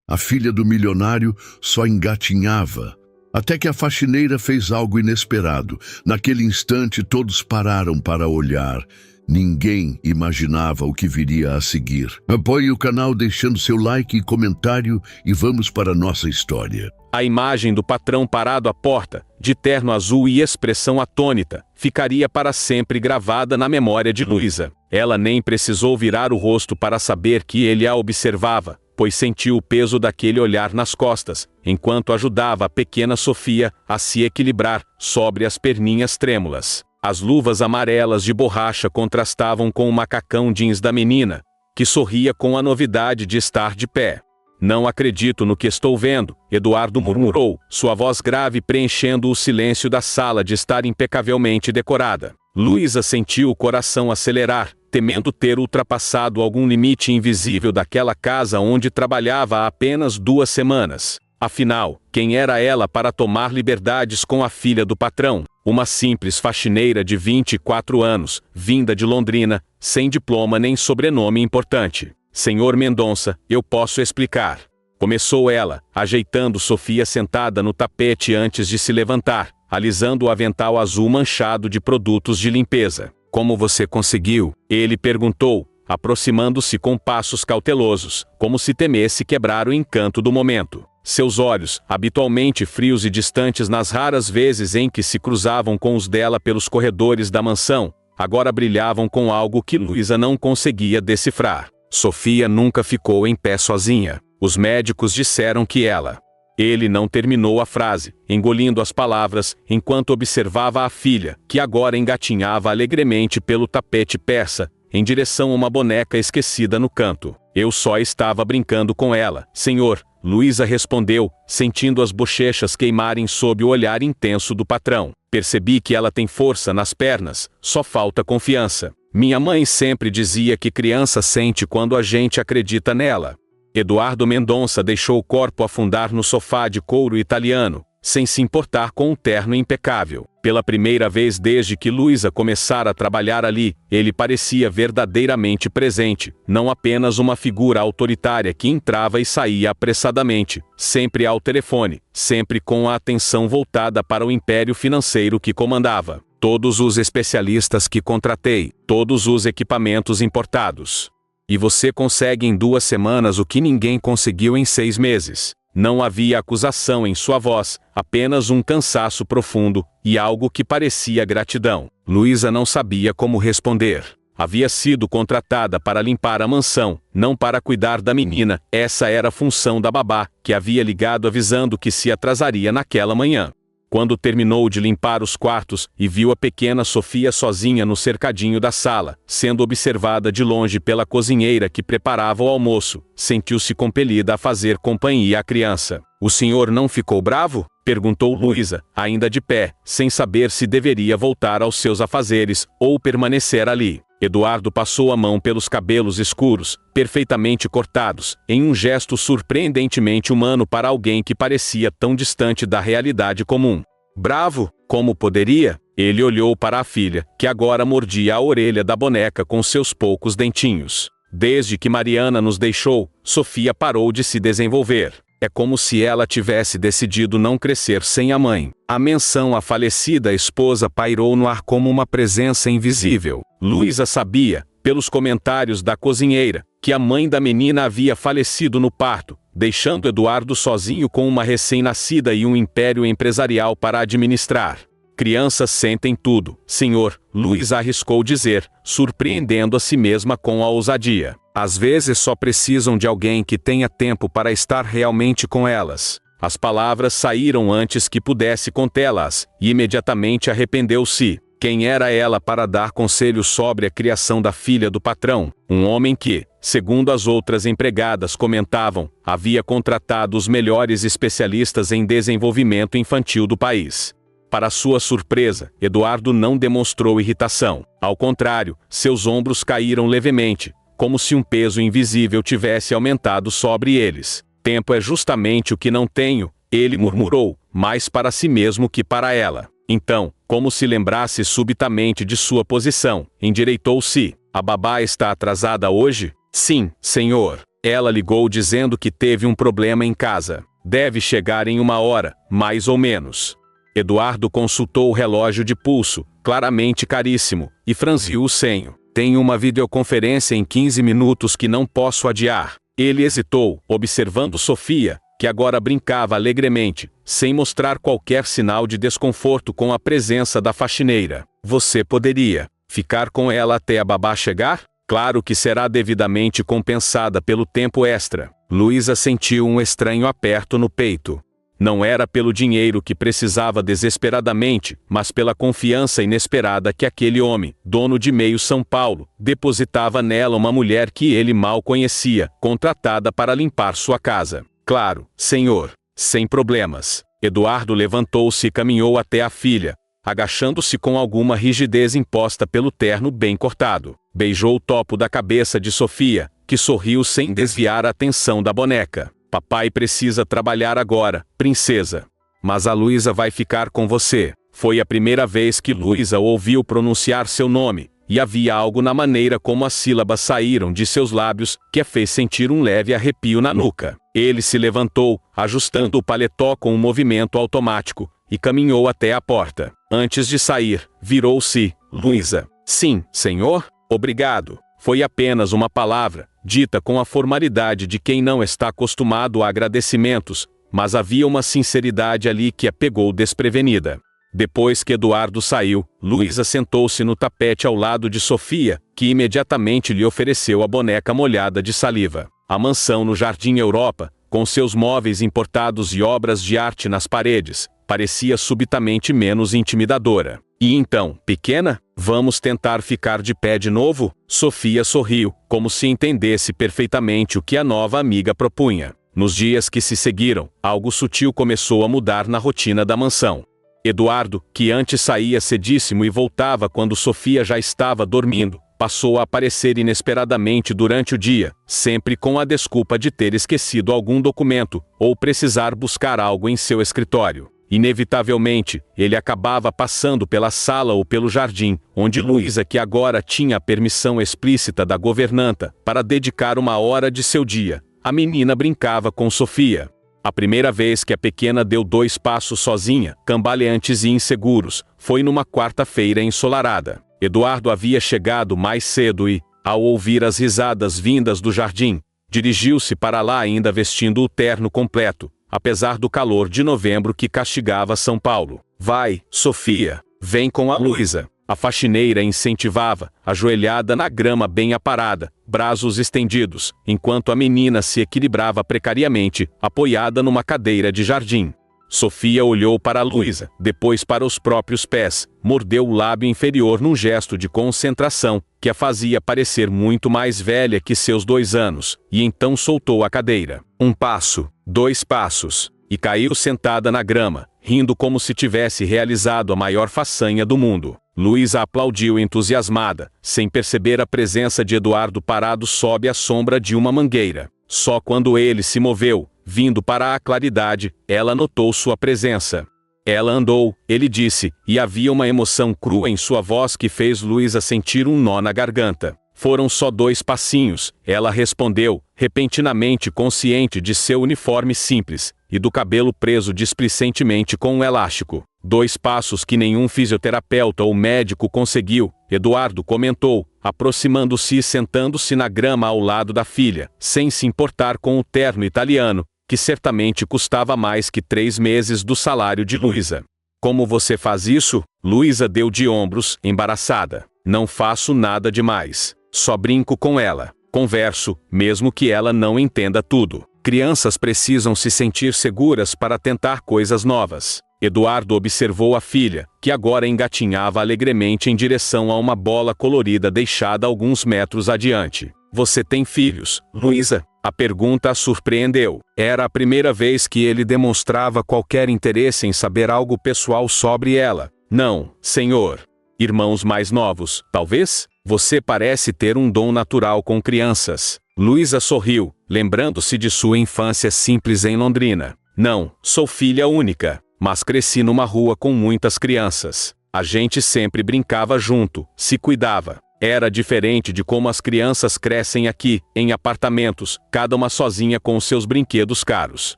A filha do milionário só engatinhava, até que a faxineira fez algo inesperado. Naquele instante, todos pararam para olhar. Ninguém imaginava o que viria a seguir. Apoie o canal deixando seu like e comentário e vamos para a nossa história. A imagem do patrão parado à porta, de terno azul e expressão atônita, ficaria para sempre gravada na memória de Luísa. Ela nem precisou virar o rosto para saber que ele a observava, pois sentiu o peso daquele olhar nas costas, enquanto ajudava a pequena Sofia a se equilibrar sobre as perninhas trêmulas. As luvas amarelas de borracha contrastavam com o macacão jeans da menina, que sorria com a novidade de estar de pé. "Não acredito no que estou vendo", Eduardo murmurou, sua voz grave preenchendo o silêncio da sala de estar impecavelmente decorada. Luísa sentiu o coração acelerar, temendo ter ultrapassado algum limite invisível daquela casa onde trabalhava há apenas 2 semanas. Afinal, quem era ela para tomar liberdades com a filha do patrão? Uma simples faxineira de 24 anos, vinda de Londrina, sem diploma nem sobrenome importante. "Senhor Mendonça, eu posso explicar", começou ela, ajeitando Sofia sentada no tapete antes de se levantar, alisando o avental azul manchado de produtos de limpeza. "Como você conseguiu?", ele perguntou, aproximando-se com passos cautelosos, como se temesse quebrar o encanto do momento. Seus olhos, habitualmente frios e distantes nas raras vezes em que se cruzavam com os dela pelos corredores da mansão, agora brilhavam com algo que Luísa não conseguia decifrar. "Sofia nunca ficou em pé sozinha. Os médicos disseram que ela..." Ele não terminou a frase, engolindo as palavras, enquanto observava a filha, que agora engatinhava alegremente pelo tapete persa, em direção a uma boneca esquecida no canto. "Eu só estava brincando com ela, senhor", Luísa respondeu, sentindo as bochechas queimarem sob o olhar intenso do patrão. "Percebi que ela tem força nas pernas, só falta confiança. Minha mãe sempre dizia que criança sente quando a gente acredita nela." Eduardo Mendonça deixou o corpo afundar no sofá de couro italiano, sem se importar com um terno impecável. Pela primeira vez desde que Luísa começara a trabalhar ali, ele parecia verdadeiramente presente, não apenas uma figura autoritária que entrava e saía apressadamente, sempre ao telefone, sempre com a atenção voltada para o império financeiro que comandava. "Todos os especialistas que contratei, todos os equipamentos importados. E você consegue em 2 semanas o que ninguém conseguiu em 6 meses. Não havia acusação em sua voz, apenas um cansaço profundo, e algo que parecia gratidão. Luísa não sabia como responder. Havia sido contratada para limpar a mansão, não para cuidar da menina. Essa era a função da babá, que havia ligado avisando que se atrasaria naquela manhã. Quando terminou de limpar os quartos e viu a pequena Sofia sozinha no cercadinho da sala, sendo observada de longe pela cozinheira que preparava o almoço, sentiu-se compelida a fazer companhia à criança. "O senhor não ficou bravo?", perguntou Luísa, ainda de pé, sem saber se deveria voltar aos seus afazeres ou permanecer ali. Eduardo passou a mão pelos cabelos escuros, perfeitamente cortados, em um gesto surpreendentemente humano para alguém que parecia tão distante da realidade comum. "Bravo? Como poderia?", ele olhou para a filha, que agora mordia a orelha da boneca com seus poucos dentinhos. "Desde que Mariana nos deixou, Sofia parou de se desenvolver. É como se ela tivesse decidido não crescer sem a mãe." A menção à falecida esposa pairou no ar como uma presença invisível. Luísa sabia, pelos comentários da cozinheira, que a mãe da menina havia falecido no parto, deixando Eduardo sozinho com uma recém-nascida e um império empresarial para administrar. "Crianças sentem tudo, senhor", Luísa arriscou dizer, surpreendendo a si mesma com a ousadia. "Às vezes só precisam de alguém que tenha tempo para estar realmente com elas." As palavras saíram antes que pudesse contê-las, e imediatamente arrependeu-se. Quem era ela para dar conselhos sobre a criação da filha do patrão? Um homem que, segundo as outras empregadas comentavam, havia contratado os melhores especialistas em desenvolvimento infantil do país. Para sua surpresa, Eduardo não demonstrou irritação. Ao contrário, seus ombros caíram levemente, como se um peso invisível tivesse aumentado sobre eles. "Tempo é justamente o que não tenho", ele murmurou, mais para si mesmo que para ela. Então, como se lembrasse subitamente de sua posição, endireitou-se. "A babá está atrasada hoje?" "Sim, senhor." Ela ligou dizendo que teve um problema em casa. Deve chegar em 1 hora, mais ou menos. Eduardo consultou o relógio de pulso, claramente caríssimo, e franziu o senho. Tenho uma videoconferência em 15 minutos que não posso adiar. Ele hesitou, observando Sofia, que agora brincava alegremente, sem mostrar qualquer sinal de desconforto com a presença da faxineira. Você poderia ficar com ela até a babá chegar? Claro que será devidamente compensada pelo tempo extra. Luísa sentiu um estranho aperto no peito. Não era pelo dinheiro que precisava desesperadamente, mas pela confiança inesperada que aquele homem, dono de meio São Paulo, depositava nela, uma mulher que ele mal conhecia, contratada para limpar sua casa. Claro, senhor. Sem problemas. Eduardo levantou-se e caminhou até a filha, agachando-se com alguma rigidez imposta pelo terno bem cortado. Beijou o topo da cabeça de Sofia, que sorriu sem desviar a atenção da boneca. Papai precisa trabalhar agora, princesa. Mas a Luísa vai ficar com você. Foi a primeira vez que Luísa ouviu pronunciar seu nome, e havia algo na maneira como as sílabas saíram de seus lábios que a fez sentir um leve arrepio na nuca. Ele se levantou, ajustando o paletó com um movimento automático, e caminhou até a porta. Antes de sair, virou-se. Luísa. Sim, senhor? Obrigado. Foi apenas uma palavra, dita com a formalidade de quem não está acostumado a agradecimentos, mas havia uma sinceridade ali que a pegou desprevenida. Depois que Eduardo saiu, Luísa sentou-se no tapete ao lado de Sofia, que imediatamente lhe ofereceu a boneca molhada de saliva. A mansão no Jardim Europa, com seus móveis importados e obras de arte nas paredes, parecia subitamente menos intimidadora. E então, pequena, vamos tentar ficar de pé de novo? Sofia sorriu, como se entendesse perfeitamente o que a nova amiga propunha. Nos dias que se seguiram, algo sutil começou a mudar na rotina da mansão. Eduardo, que antes saía cedíssimo e voltava quando Sofia já estava dormindo, passou a aparecer inesperadamente durante o dia, sempre com a desculpa de ter esquecido algum documento, ou precisar buscar algo em seu escritório. Inevitavelmente, ele acabava passando pela sala ou pelo jardim, onde Luísa, que agora tinha a permissão explícita da governanta para dedicar 1 hora de seu dia, a menina brincava com Sofia. A primeira vez que a pequena deu 2 passos sozinha, cambaleantes e inseguros, foi numa quarta-feira ensolarada. Eduardo havia chegado mais cedo e, ao ouvir as risadas vindas do jardim, dirigiu-se para lá ainda vestindo o terno completo, apesar do calor de novembro que castigava São Paulo. Vai, Sofia, vem com a Luísa. A faxineira incentivava, ajoelhada na grama bem aparada, braços estendidos, enquanto a menina se equilibrava precariamente, apoiada numa cadeira de jardim. Sofia olhou para Luísa, depois para os próprios pés, mordeu o lábio inferior num gesto de concentração, que a fazia parecer muito mais velha que seus 2 anos, e então soltou a cadeira. 1 passo, 2 passos, e caiu sentada na grama, rindo como se tivesse realizado a maior façanha do mundo. Luísa aplaudiu entusiasmada, sem perceber a presença de Eduardo parado sob a sombra de uma mangueira. Só quando ele se moveu, vindo para a claridade, ela notou sua presença. Ela andou, ele disse, e havia uma emoção crua em sua voz que fez Luísa sentir um nó na garganta. Foram só 2 passinhos, ela respondeu, repentinamente consciente de seu uniforme simples, e do cabelo preso displicentemente com um elástico. 2 passos que nenhum fisioterapeuta ou médico conseguiu, Eduardo comentou, aproximando-se e sentando-se na grama ao lado da filha, sem se importar com o terno italiano, que certamente custava mais que 3 meses do salário de Luísa. Como você faz isso? Luísa deu de ombros, embaraçada. Não faço nada demais. Só brinco com ela. Converso, mesmo que ela não entenda tudo. Crianças precisam se sentir seguras para tentar coisas novas. Eduardo observou a filha, que agora engatinhava alegremente em direção a uma bola colorida deixada alguns metros adiante. Você tem filhos, Luísa? A pergunta a surpreendeu. Era a primeira vez que ele demonstrava qualquer interesse em saber algo pessoal sobre ela. Não, senhor. Irmãos mais novos, talvez? Você parece ter um dom natural com crianças. Luísa sorriu, lembrando-se de sua infância simples em Londrina. Não, sou filha única, mas cresci numa rua com muitas crianças. A gente sempre brincava junto, se cuidava. Era diferente de como as crianças crescem aqui, em apartamentos, cada uma sozinha com os seus brinquedos caros.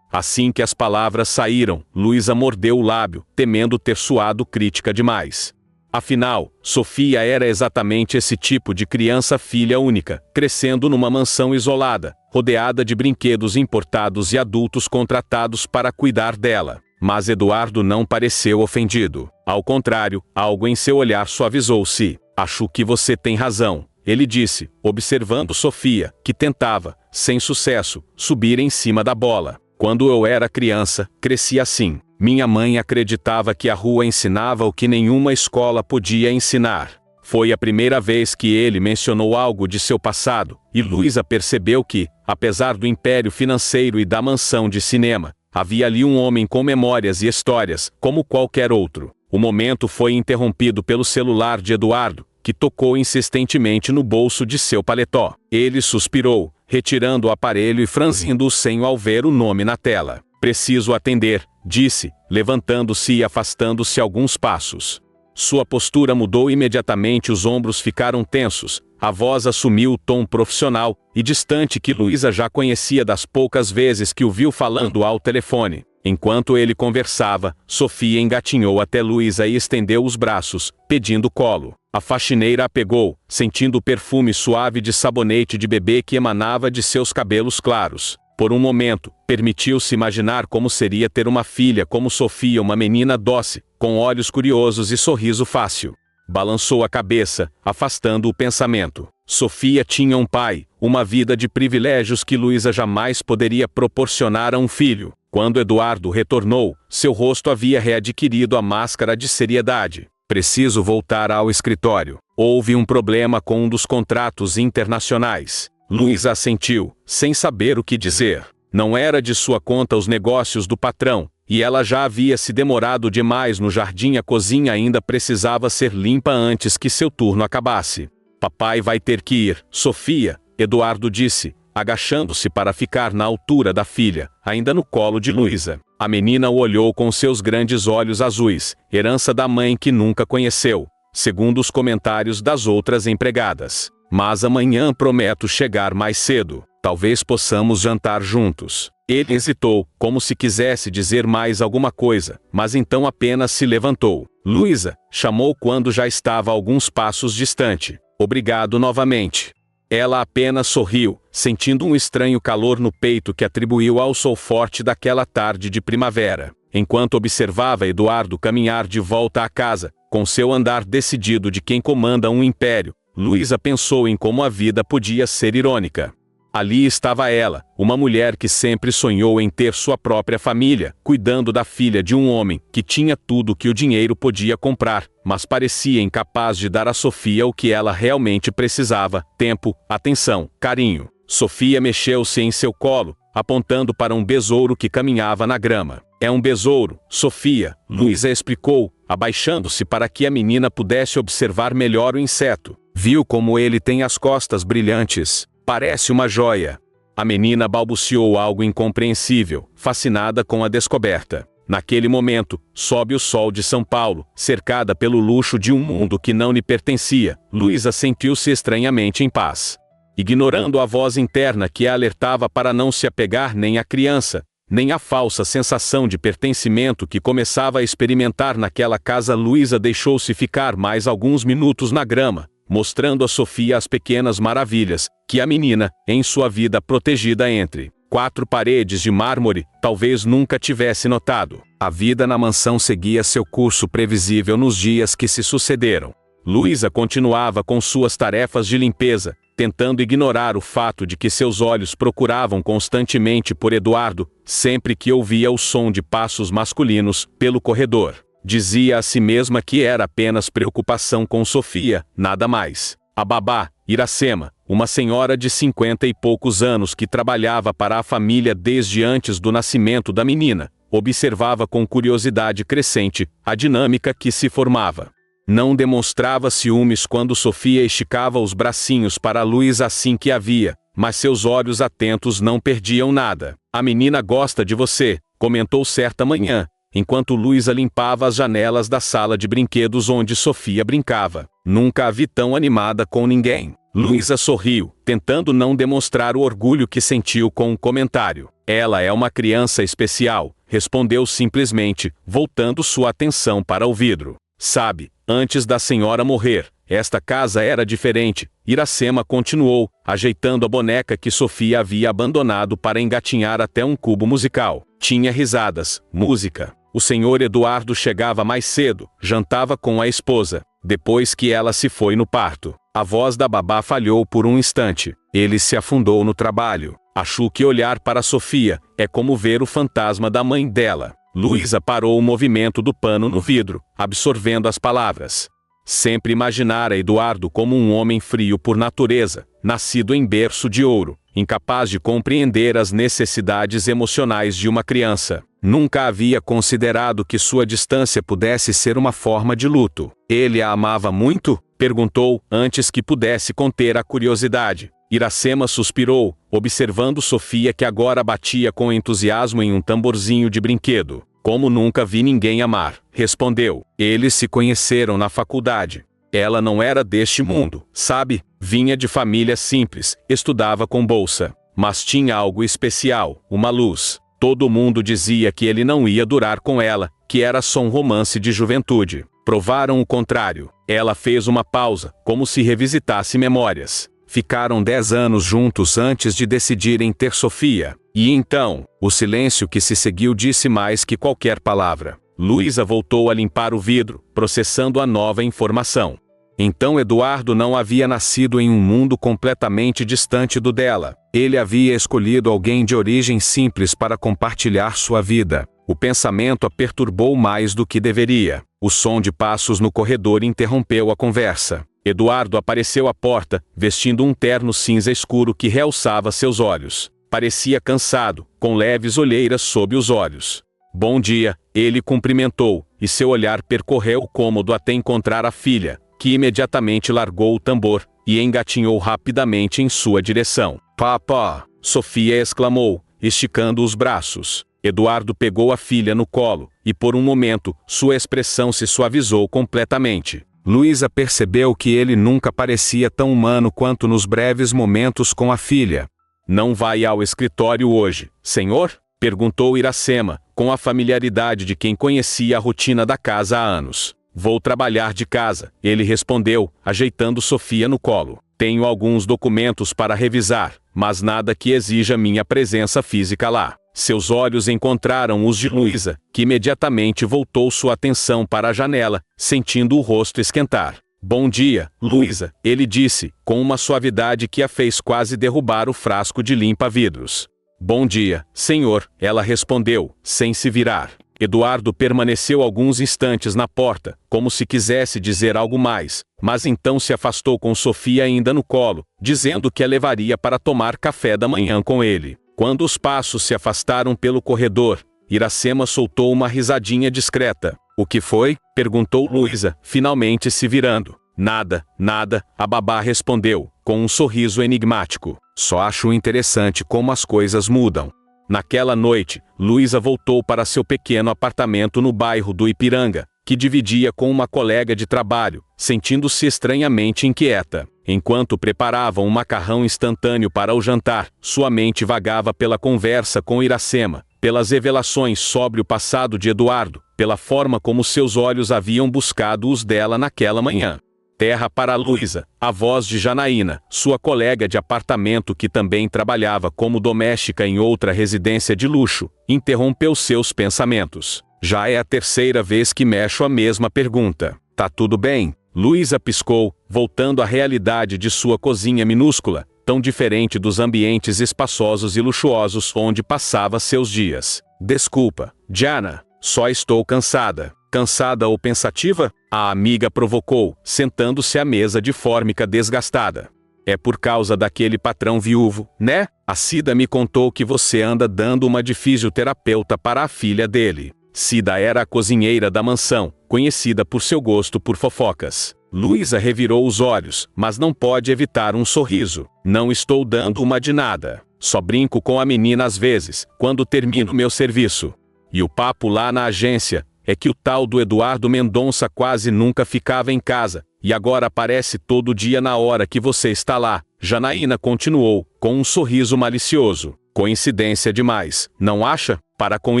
Assim que as palavras saíram, Luísa mordeu o lábio, temendo ter soado crítica demais. Afinal, Sofia era exatamente esse tipo de criança filha única, crescendo numa mansão isolada, rodeada de brinquedos importados e adultos contratados para cuidar dela. Mas Eduardo não pareceu ofendido. Ao contrário, algo em seu olhar suavizou-se. Acho que você tem razão, ele disse, observando Sofia, que tentava, sem sucesso, subir em cima da bola. Quando eu era criança, cresci assim. Minha mãe acreditava que a rua ensinava o que nenhuma escola podia ensinar. Foi a primeira vez que ele mencionou algo de seu passado, e Luísa percebeu que, apesar do império financeiro e da mansão de cinema, havia ali um homem com memórias e histórias, como qualquer outro. O momento foi interrompido pelo celular de Eduardo, que tocou insistentemente no bolso de seu paletó. Ele suspirou, retirando o aparelho e franzindo o senho ao ver o nome na tela. Preciso atender, disse, levantando-se e afastando-se alguns passos. Sua postura mudou imediatamente, os ombros ficaram tensos, a voz assumiu o tom profissional e distante que Luísa já conhecia das poucas vezes que o viu falando ao telefone. Enquanto ele conversava, Sofia engatinhou até Luísa e estendeu os braços, pedindo colo. A faxineira a pegou, sentindo o perfume suave de sabonete de bebê que emanava de seus cabelos claros. Por um momento, permitiu-se imaginar como seria ter uma filha como Sofia, uma menina doce, com olhos curiosos e sorriso fácil. Balançou a cabeça, afastando o pensamento. Sofia tinha um pai, uma vida de privilégios que Luísa jamais poderia proporcionar a um filho. Quando Eduardo retornou, seu rosto havia readquirido a máscara de seriedade. Preciso voltar ao escritório. Houve um problema com um dos contratos internacionais. Luísa assentiu, sem saber o que dizer. Não era de sua conta os negócios do patrão, e ela já havia se demorado demais no jardim. A cozinha ainda precisava ser limpa antes que seu turno acabasse. Papai vai ter que ir, Sofia, Eduardo disse, agachando-se para ficar na altura da filha, ainda no colo de Luísa. A menina o olhou com seus grandes olhos azuis, herança da mãe que nunca conheceu, segundo os comentários das outras empregadas. Mas amanhã prometo chegar mais cedo. Talvez possamos jantar juntos. Ele hesitou, como se quisesse dizer mais alguma coisa, mas então apenas se levantou. Luísa, chamou quando já estava a alguns passos distante. Obrigado novamente. Ela apenas sorriu, sentindo um estranho calor no peito que atribuiu ao sol forte daquela tarde de primavera. Enquanto observava Eduardo caminhar de volta à casa, com seu andar decidido de quem comanda um império, Luísa pensou em como a vida podia ser irônica. Ali estava ela, uma mulher que sempre sonhou em ter sua própria família, cuidando da filha de um homem que tinha tudo que o dinheiro podia comprar, mas parecia incapaz de dar a Sofia o que ela realmente precisava: tempo, atenção, carinho. Sofia mexeu-se em seu colo, apontando para um besouro que caminhava na grama. É um besouro, Sofia, Luísa explicou, abaixando-se para que a menina pudesse observar melhor o inseto. Viu como ele tem as costas brilhantes. Parece uma joia. A menina balbuciou algo incompreensível, fascinada com a descoberta. Naquele momento, sob o sol de São Paulo, cercada pelo luxo de um mundo que não lhe pertencia, Luísa sentiu-se estranhamente em paz. Ignorando a voz interna que a alertava para não se apegar nem à criança, nem a falsa sensação de pertencimento que começava a experimentar naquela casa, Luísa deixou-se ficar mais alguns minutos na grama, mostrando a Sofia as pequenas maravilhas que a menina, em sua vida protegida entre 4 paredes de mármore, talvez nunca tivesse notado. A vida na mansão seguia seu curso previsível nos dias que se sucederam. Luísa continuava com suas tarefas de limpeza, tentando ignorar o fato de que seus olhos procuravam constantemente por Eduardo, sempre que ouvia o som de passos masculinos pelo corredor. Dizia a si mesma que era apenas preocupação com Sofia, nada mais. A babá, Iracema, uma senhora de 50 e poucos anos que trabalhava para a família desde antes do nascimento da menina, observava com curiosidade crescente a dinâmica que se formava. Não demonstrava ciúmes quando Sofia esticava os bracinhos para Luísa assim que a via, mas seus olhos atentos não perdiam nada. A menina gosta de você, comentou certa manhã, enquanto Luísa limpava as janelas da sala de brinquedos onde Sofia brincava. Nunca a vi tão animada com ninguém. Luísa sorriu, tentando não demonstrar o orgulho que sentiu com o comentário. Ela é uma criança especial, respondeu simplesmente, voltando sua atenção para o vidro. Sabe, antes da senhora morrer, esta casa era diferente. Iracema continuou, ajeitando a boneca que Sofia havia abandonado para engatinhar até um cubo musical. Tinha risadas, música. O senhor Eduardo chegava mais cedo, jantava com a esposa, depois que ela se foi no parto. A voz da babá falhou por um instante. Ele se afundou no trabalho. Achou que olhar para Sofia é como ver o fantasma da mãe dela. Luísa parou o movimento do pano no vidro, absorvendo as palavras. Sempre imaginara Eduardo como um homem frio por natureza, nascido em berço de ouro, incapaz de compreender as necessidades emocionais de uma criança. Nunca havia considerado que sua distância pudesse ser uma forma de luto. Ele a amava muito? Perguntou, antes que pudesse conter a curiosidade. Iracema suspirou, observando Sofia que agora batia com entusiasmo em um tamborzinho de brinquedo. Como nunca vi ninguém amar, respondeu. Eles se conheceram na faculdade. Ela não era deste mundo, sabe? Vinha de família simples, estudava com bolsa. Mas tinha algo especial, uma luz. Todo mundo dizia que ele não ia durar com ela, que era só um romance de juventude. Provaram o contrário. Ela fez uma pausa, como se revisitasse memórias. Ficaram 10 anos juntos antes de decidirem ter Sofia. E então, o silêncio que se seguiu disse mais que qualquer palavra. Luísa voltou a limpar o vidro, processando a nova informação. Então Eduardo não havia nascido em um mundo completamente distante do dela. Ele havia escolhido alguém de origem simples para compartilhar sua vida. O pensamento a perturbou mais do que deveria. O som de passos no corredor interrompeu a conversa. Eduardo apareceu à porta, vestindo um terno cinza escuro que realçava seus olhos. Parecia cansado, com leves olheiras sob os olhos. Bom dia, ele cumprimentou, e seu olhar percorreu o cômodo até encontrar a filha, que imediatamente largou o tambor e engatinhou rapidamente em sua direção. Papá! Sofia exclamou, esticando os braços. Eduardo pegou a filha no colo, e por um momento, sua expressão se suavizou completamente. Luísa percebeu que ele nunca parecia tão humano quanto nos breves momentos com a filha. Não vai ao escritório hoje, senhor? Perguntou Iracema, com a familiaridade de quem conhecia a rotina da casa há anos. Vou trabalhar de casa, ele respondeu, ajeitando Sofia no colo. Tenho alguns documentos para revisar, mas nada que exija minha presença física lá. Seus olhos encontraram os de Luísa, que imediatamente voltou sua atenção para a janela, sentindo o rosto esquentar. Bom dia, Luísa, ele disse, com uma suavidade que a fez quase derrubar o frasco de limpa-vidros. Bom dia, senhor, ela respondeu, sem se virar. Eduardo permaneceu alguns instantes na porta, como se quisesse dizer algo mais, mas então se afastou com Sofia ainda no colo, dizendo que a levaria para tomar café da manhã com ele. Quando os passos se afastaram pelo corredor, Iracema soltou uma risadinha discreta. O que foi? Perguntou Luísa, finalmente se virando. Nada, nada, a babá respondeu, com um sorriso enigmático. Só acho interessante como as coisas mudam. Naquela noite, Luísa voltou para seu pequeno apartamento no bairro do Ipiranga, que dividia com uma colega de trabalho, sentindo-se estranhamente inquieta. Enquanto preparava um macarrão instantâneo para o jantar, sua mente vagava pela conversa com Iracema, pelas revelações sobre o passado de Eduardo, pela forma como seus olhos haviam buscado os dela naquela manhã. Terra para Luísa, a voz de Janaína, sua colega de apartamento que também trabalhava como doméstica em outra residência de luxo, interrompeu seus pensamentos. Já é a terceira vez que mexo a mesma pergunta. Tá tudo bem? Luísa piscou, voltando à realidade de sua cozinha minúscula, tão diferente dos ambientes espaçosos e luxuosos onde passava seus dias. Desculpa, Jana, só estou cansada. Cansada ou pensativa? A amiga provocou, sentando-se à mesa de fórmica desgastada. É por causa daquele patrão viúvo, né? A Cida me contou que você anda dando uma de fisioterapeuta para a filha dele. Cida era a cozinheira da mansão, conhecida por seu gosto por fofocas. Luísa revirou os olhos, mas não pode evitar um sorriso. Não estou dando uma de nada. Só brinco com a menina às vezes, quando termino meu serviço. E o papo lá na agência? é que o tal do Eduardo Mendonça quase nunca ficava em casa, e agora aparece todo dia na hora que você está lá. Janaína continuou, com um sorriso malicioso. Coincidência demais, não acha? Para com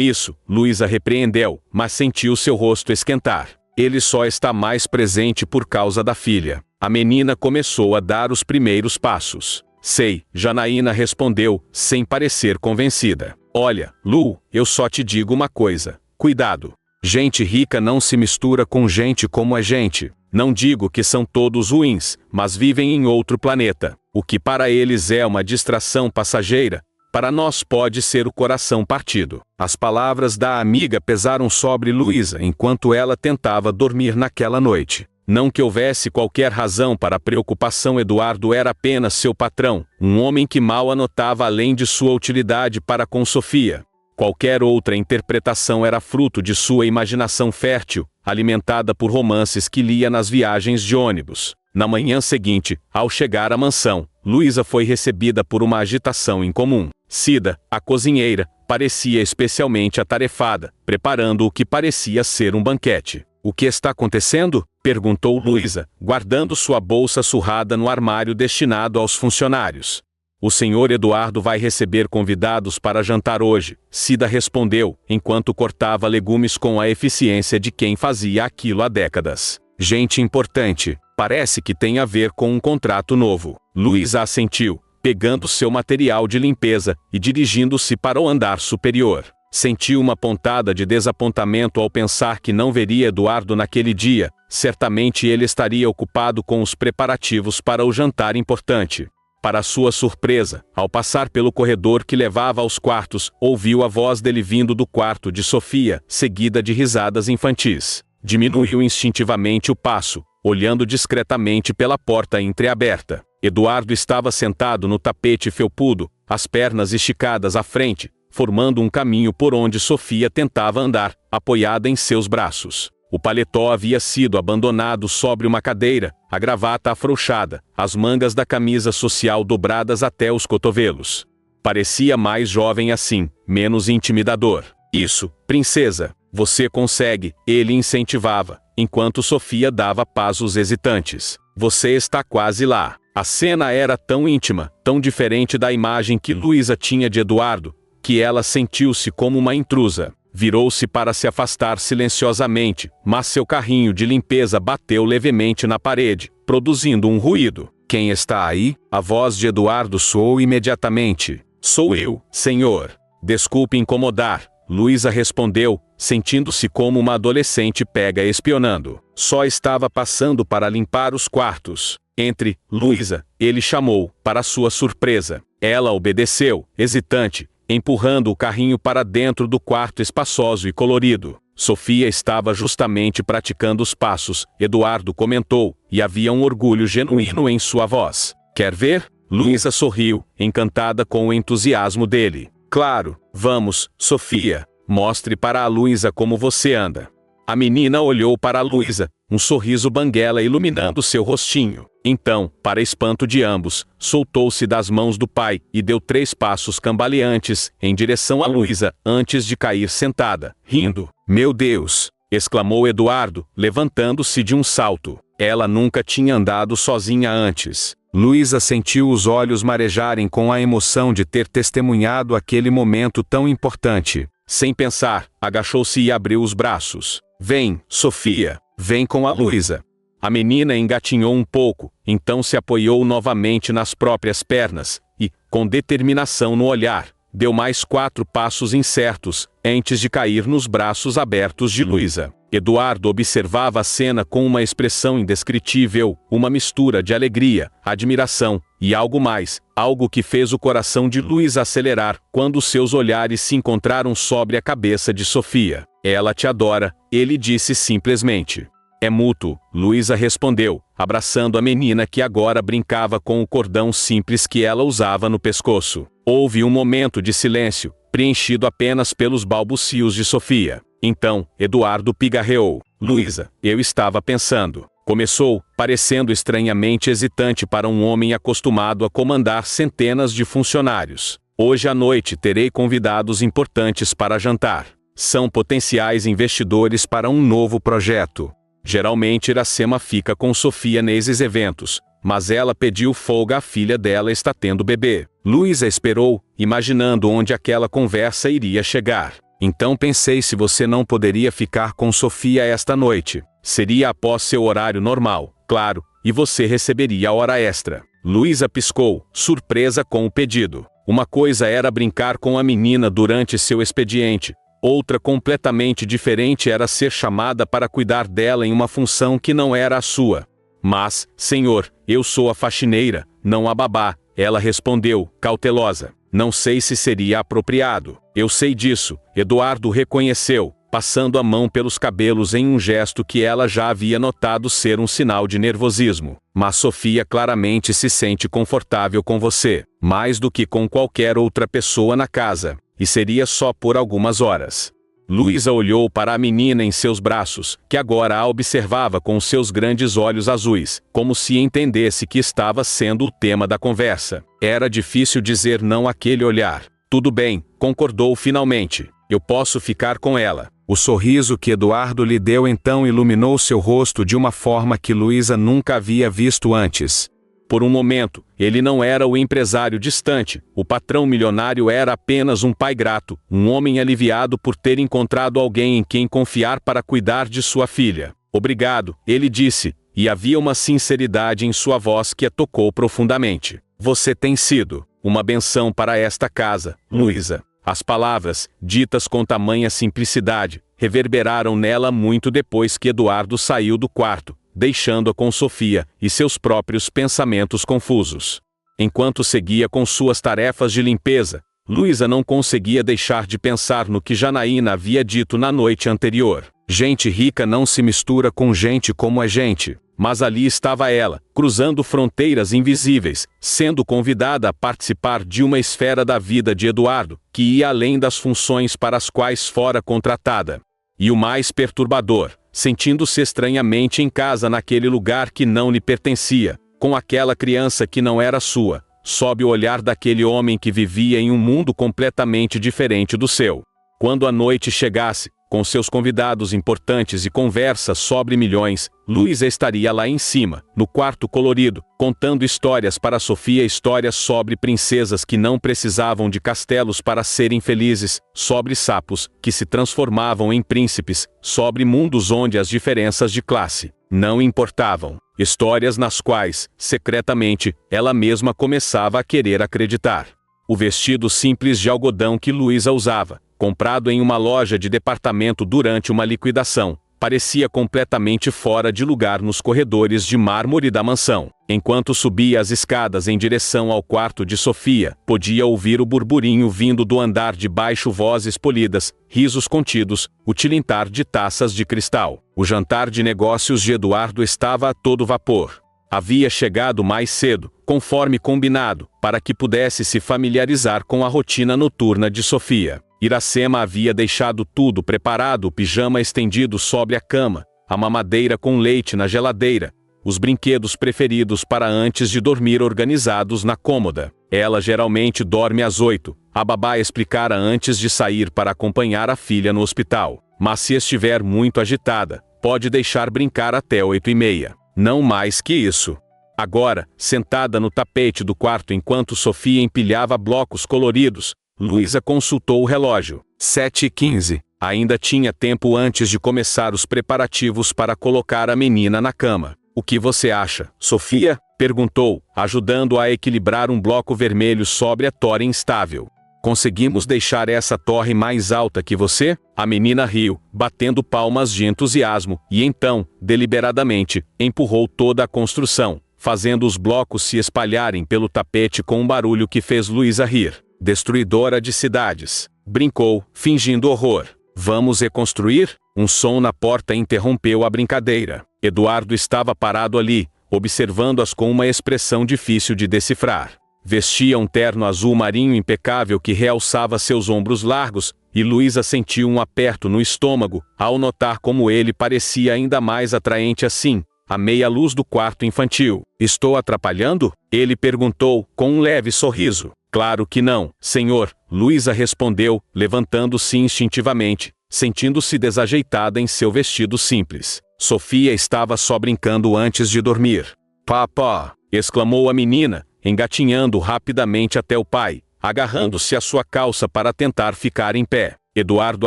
isso, Luísa repreendeu, mas sentiu seu rosto esquentar. Ele só está mais presente por causa da filha. A menina começou a dar os primeiros passos. Sei, Janaína respondeu, sem parecer convencida. Olha, Lu, eu só te digo uma coisa. Cuidado. Gente rica não se mistura com gente como a gente. Não digo que são todos ruins, mas vivem em outro planeta. O que para eles é uma distração passageira, para nós pode ser o coração partido. As palavras da amiga pesaram sobre Luísa enquanto ela tentava dormir naquela noite. Não que houvesse qualquer razão para a preocupação, Eduardo era apenas seu patrão, um homem que mal anotava além de sua utilidade para com Sofia. Qualquer outra interpretação era fruto de sua imaginação fértil, alimentada por romances que lia nas viagens de ônibus. Na manhã seguinte, ao chegar à mansão, Luísa foi recebida por uma agitação incomum. Cida, a cozinheira, parecia especialmente atarefada, preparando o que parecia ser um banquete. O que está acontecendo? Perguntou Luísa, guardando sua bolsa surrada no armário destinado aos funcionários. O senhor Eduardo vai receber convidados para jantar hoje, Cida respondeu, enquanto cortava legumes com a eficiência de quem fazia aquilo há décadas. Gente importante, parece que tem a ver com um contrato novo. Luísa assentiu, pegando seu material de limpeza e dirigindo-se para o andar superior. Sentiu uma pontada de desapontamento ao pensar que não veria Eduardo naquele dia. Certamente ele estaria ocupado com os preparativos para o jantar importante. Para sua surpresa, ao passar pelo corredor que levava aos quartos, ouviu a voz dele vindo do quarto de Sofia, seguida de risadas infantis. Diminuiu instintivamente o passo, olhando discretamente pela porta entreaberta. Eduardo estava sentado no tapete felpudo, as pernas esticadas à frente, formando um caminho por onde Sofia tentava andar, apoiada em seus braços. O paletó havia sido abandonado sobre uma cadeira, a gravata afrouxada, as mangas da camisa social dobradas até os cotovelos. Parecia mais jovem assim, menos intimidador. Isso, princesa, você consegue, ele incentivava, enquanto Sofia dava passos hesitantes. Você está quase lá. A cena era tão íntima, tão diferente da imagem que Luísa tinha de Eduardo, que ela sentiu-se como uma intrusa. Virou-se para se afastar silenciosamente, mas seu carrinho de limpeza bateu levemente na parede, produzindo um ruído. Quem está aí? A voz de Eduardo soou imediatamente. Sou eu, senhor. Desculpe incomodar, Luísa respondeu, sentindo-se como uma adolescente pega espionando. Só estava passando para limpar os quartos. Entre, Luísa, ele chamou, para sua surpresa. Ela obedeceu, hesitante, empurrando o carrinho para dentro do quarto espaçoso e colorido. Sofia estava justamente praticando os passos, Eduardo comentou, e havia um orgulho genuíno em sua voz. Quer ver? Luísa sorriu, encantada com o entusiasmo dele. Claro, vamos, Sofia, mostre para a Luísa como você anda. A menina olhou para a Luísa, um sorriso banguela iluminando seu rostinho. Então, para espanto de ambos, soltou-se das mãos do pai e deu 3 passos cambaleantes em direção a Luísa antes de cair sentada, rindo. Meu Deus! Exclamou Eduardo, levantando-se de um salto. Ela nunca tinha andado sozinha antes. Luísa sentiu os olhos marejarem com a emoção de ter testemunhado aquele momento tão importante. Sem pensar, agachou-se e abriu os braços. Vem, Sofia, vem com a Luísa. A menina engatinhou um pouco, então se apoiou novamente nas próprias pernas, e, com determinação no olhar, deu mais 4 passos incertos, antes de cair nos braços abertos de Luísa. Eduardo observava a cena com uma expressão indescritível, uma mistura de alegria, admiração, e algo mais, algo que fez o coração de Luísa acelerar, quando seus olhares se encontraram sobre a cabeça de Sofia. Ela te adora, ele disse simplesmente. É mútuo, Luísa respondeu, abraçando a menina que agora brincava com o cordão simples que ela usava no pescoço. Houve um momento de silêncio, preenchido apenas pelos balbucios de Sofia. Então, Eduardo pigarreou. Luísa, eu estava pensando. Começou, parecendo estranhamente hesitante para um homem acostumado a comandar centenas de funcionários. Hoje à noite terei convidados importantes para jantar. São potenciais investidores para um novo projeto. Geralmente Iracema fica com Sofia nesses eventos, mas ela pediu folga, a filha dela está tendo bebê. Luísa esperou, imaginando onde aquela conversa iria chegar. Então pensei se você não poderia ficar com Sofia esta noite. Seria após seu horário normal, claro, e você receberia a hora extra. Luísa piscou, surpresa com o pedido. Uma coisa era brincar com a menina durante seu expediente, outra completamente diferente era ser chamada para cuidar dela em uma função que não era a sua. Mas, senhor, eu sou a faxineira, não a babá, ela respondeu, cautelosa. Não sei se seria apropriado. Eu sei disso, Eduardo reconheceu, passando a mão pelos cabelos em um gesto que ela já havia notado ser um sinal de nervosismo. Mas Sofia claramente se sente confortável com você, mais do que com qualquer outra pessoa na casa, e seria só por algumas horas. Luísa olhou para a menina em seus braços, que agora a observava com seus grandes olhos azuis, como se entendesse que estava sendo o tema da conversa. Era difícil dizer não àquele olhar. Tudo bem, concordou finalmente. Eu posso ficar com ela. O sorriso que Eduardo lhe deu então iluminou seu rosto de uma forma que Luísa nunca havia visto antes. Por um momento, ele não era o empresário distante, o patrão milionário era apenas um pai grato, um homem aliviado por ter encontrado alguém em quem confiar para cuidar de sua filha. Obrigado, ele disse, e havia uma sinceridade em sua voz que a tocou profundamente. Você tem sido uma benção para esta casa, Luísa. As palavras, ditas com tamanha simplicidade, reverberaram nela muito depois que Eduardo saiu do quarto, deixando-a com Sofia e seus próprios pensamentos confusos. Enquanto seguia com suas tarefas de limpeza, Luísa não conseguia deixar de pensar no que Janaína havia dito na noite anterior. Gente rica não se mistura com gente como a gente. Mas ali estava ela, cruzando fronteiras invisíveis, sendo convidada a participar de uma esfera da vida de Eduardo, que ia além das funções para as quais fora contratada. E o mais perturbador, sentindo-se estranhamente em casa naquele lugar que não lhe pertencia, com aquela criança que não era sua, sob o olhar daquele homem que vivia em um mundo completamente diferente do seu. Quando a noite chegasse, com seus convidados importantes e conversa sobre milhões, Luísa estaria lá em cima, no quarto colorido, contando histórias para Sofia, histórias sobre princesas que não precisavam de castelos para serem felizes, sobre sapos que se transformavam em príncipes, sobre mundos onde as diferenças de classe não importavam. Histórias nas quais, secretamente, ela mesma começava a querer acreditar. O vestido simples de algodão que Luísa usava, comprado em uma loja de departamento durante uma liquidação, parecia completamente fora de lugar nos corredores de mármore da mansão. Enquanto subia as escadas em direção ao quarto de Sofia, podia ouvir o burburinho vindo do andar de baixo, vozes polidas, risos contidos, o tilintar de taças de cristal. O jantar de negócios de Eduardo estava a todo vapor. Havia chegado mais cedo, conforme combinado, para que pudesse se familiarizar com a rotina noturna de Sofia. Iracema havia deixado tudo preparado, o pijama estendido sobre a cama, a mamadeira com leite na geladeira, os brinquedos preferidos para antes de dormir organizados na cômoda. Ela geralmente dorme às 8, a babá explicara antes de sair para acompanhar a filha no hospital. Mas se estiver muito agitada, pode deixar brincar até 8h30. Não mais que isso. Agora, sentada no tapete do quarto enquanto Sofia empilhava blocos coloridos, Luísa consultou o relógio. 7h15. Ainda tinha tempo antes de começar os preparativos para colocar a menina na cama. O que você acha, Sofia? Perguntou, ajudando a equilibrar um bloco vermelho sobre a torre instável. Conseguimos deixar essa torre mais alta que você? A menina riu, batendo palmas de entusiasmo, e então, deliberadamente, empurrou toda a construção, fazendo os blocos se espalharem pelo tapete com um barulho que fez Luísa rir. Destruidora de cidades. Brincou, fingindo horror. Vamos reconstruir? Um som na porta interrompeu a brincadeira. Eduardo estava parado ali, observando-as com uma expressão difícil de decifrar. Vestia um terno azul marinho impecável que realçava seus ombros largos, e Luísa sentiu um aperto no estômago, ao notar como ele parecia ainda mais atraente assim, à meia luz do quarto infantil. Estou atrapalhando? Ele perguntou, com um leve sorriso. Claro que não, senhor, Luísa respondeu, levantando-se instintivamente, sentindo-se desajeitada em seu vestido simples. Sofia estava só brincando antes de dormir. Papá! Exclamou a menina, engatinhando rapidamente até o pai, agarrando-se à sua calça para tentar ficar em pé. Eduardo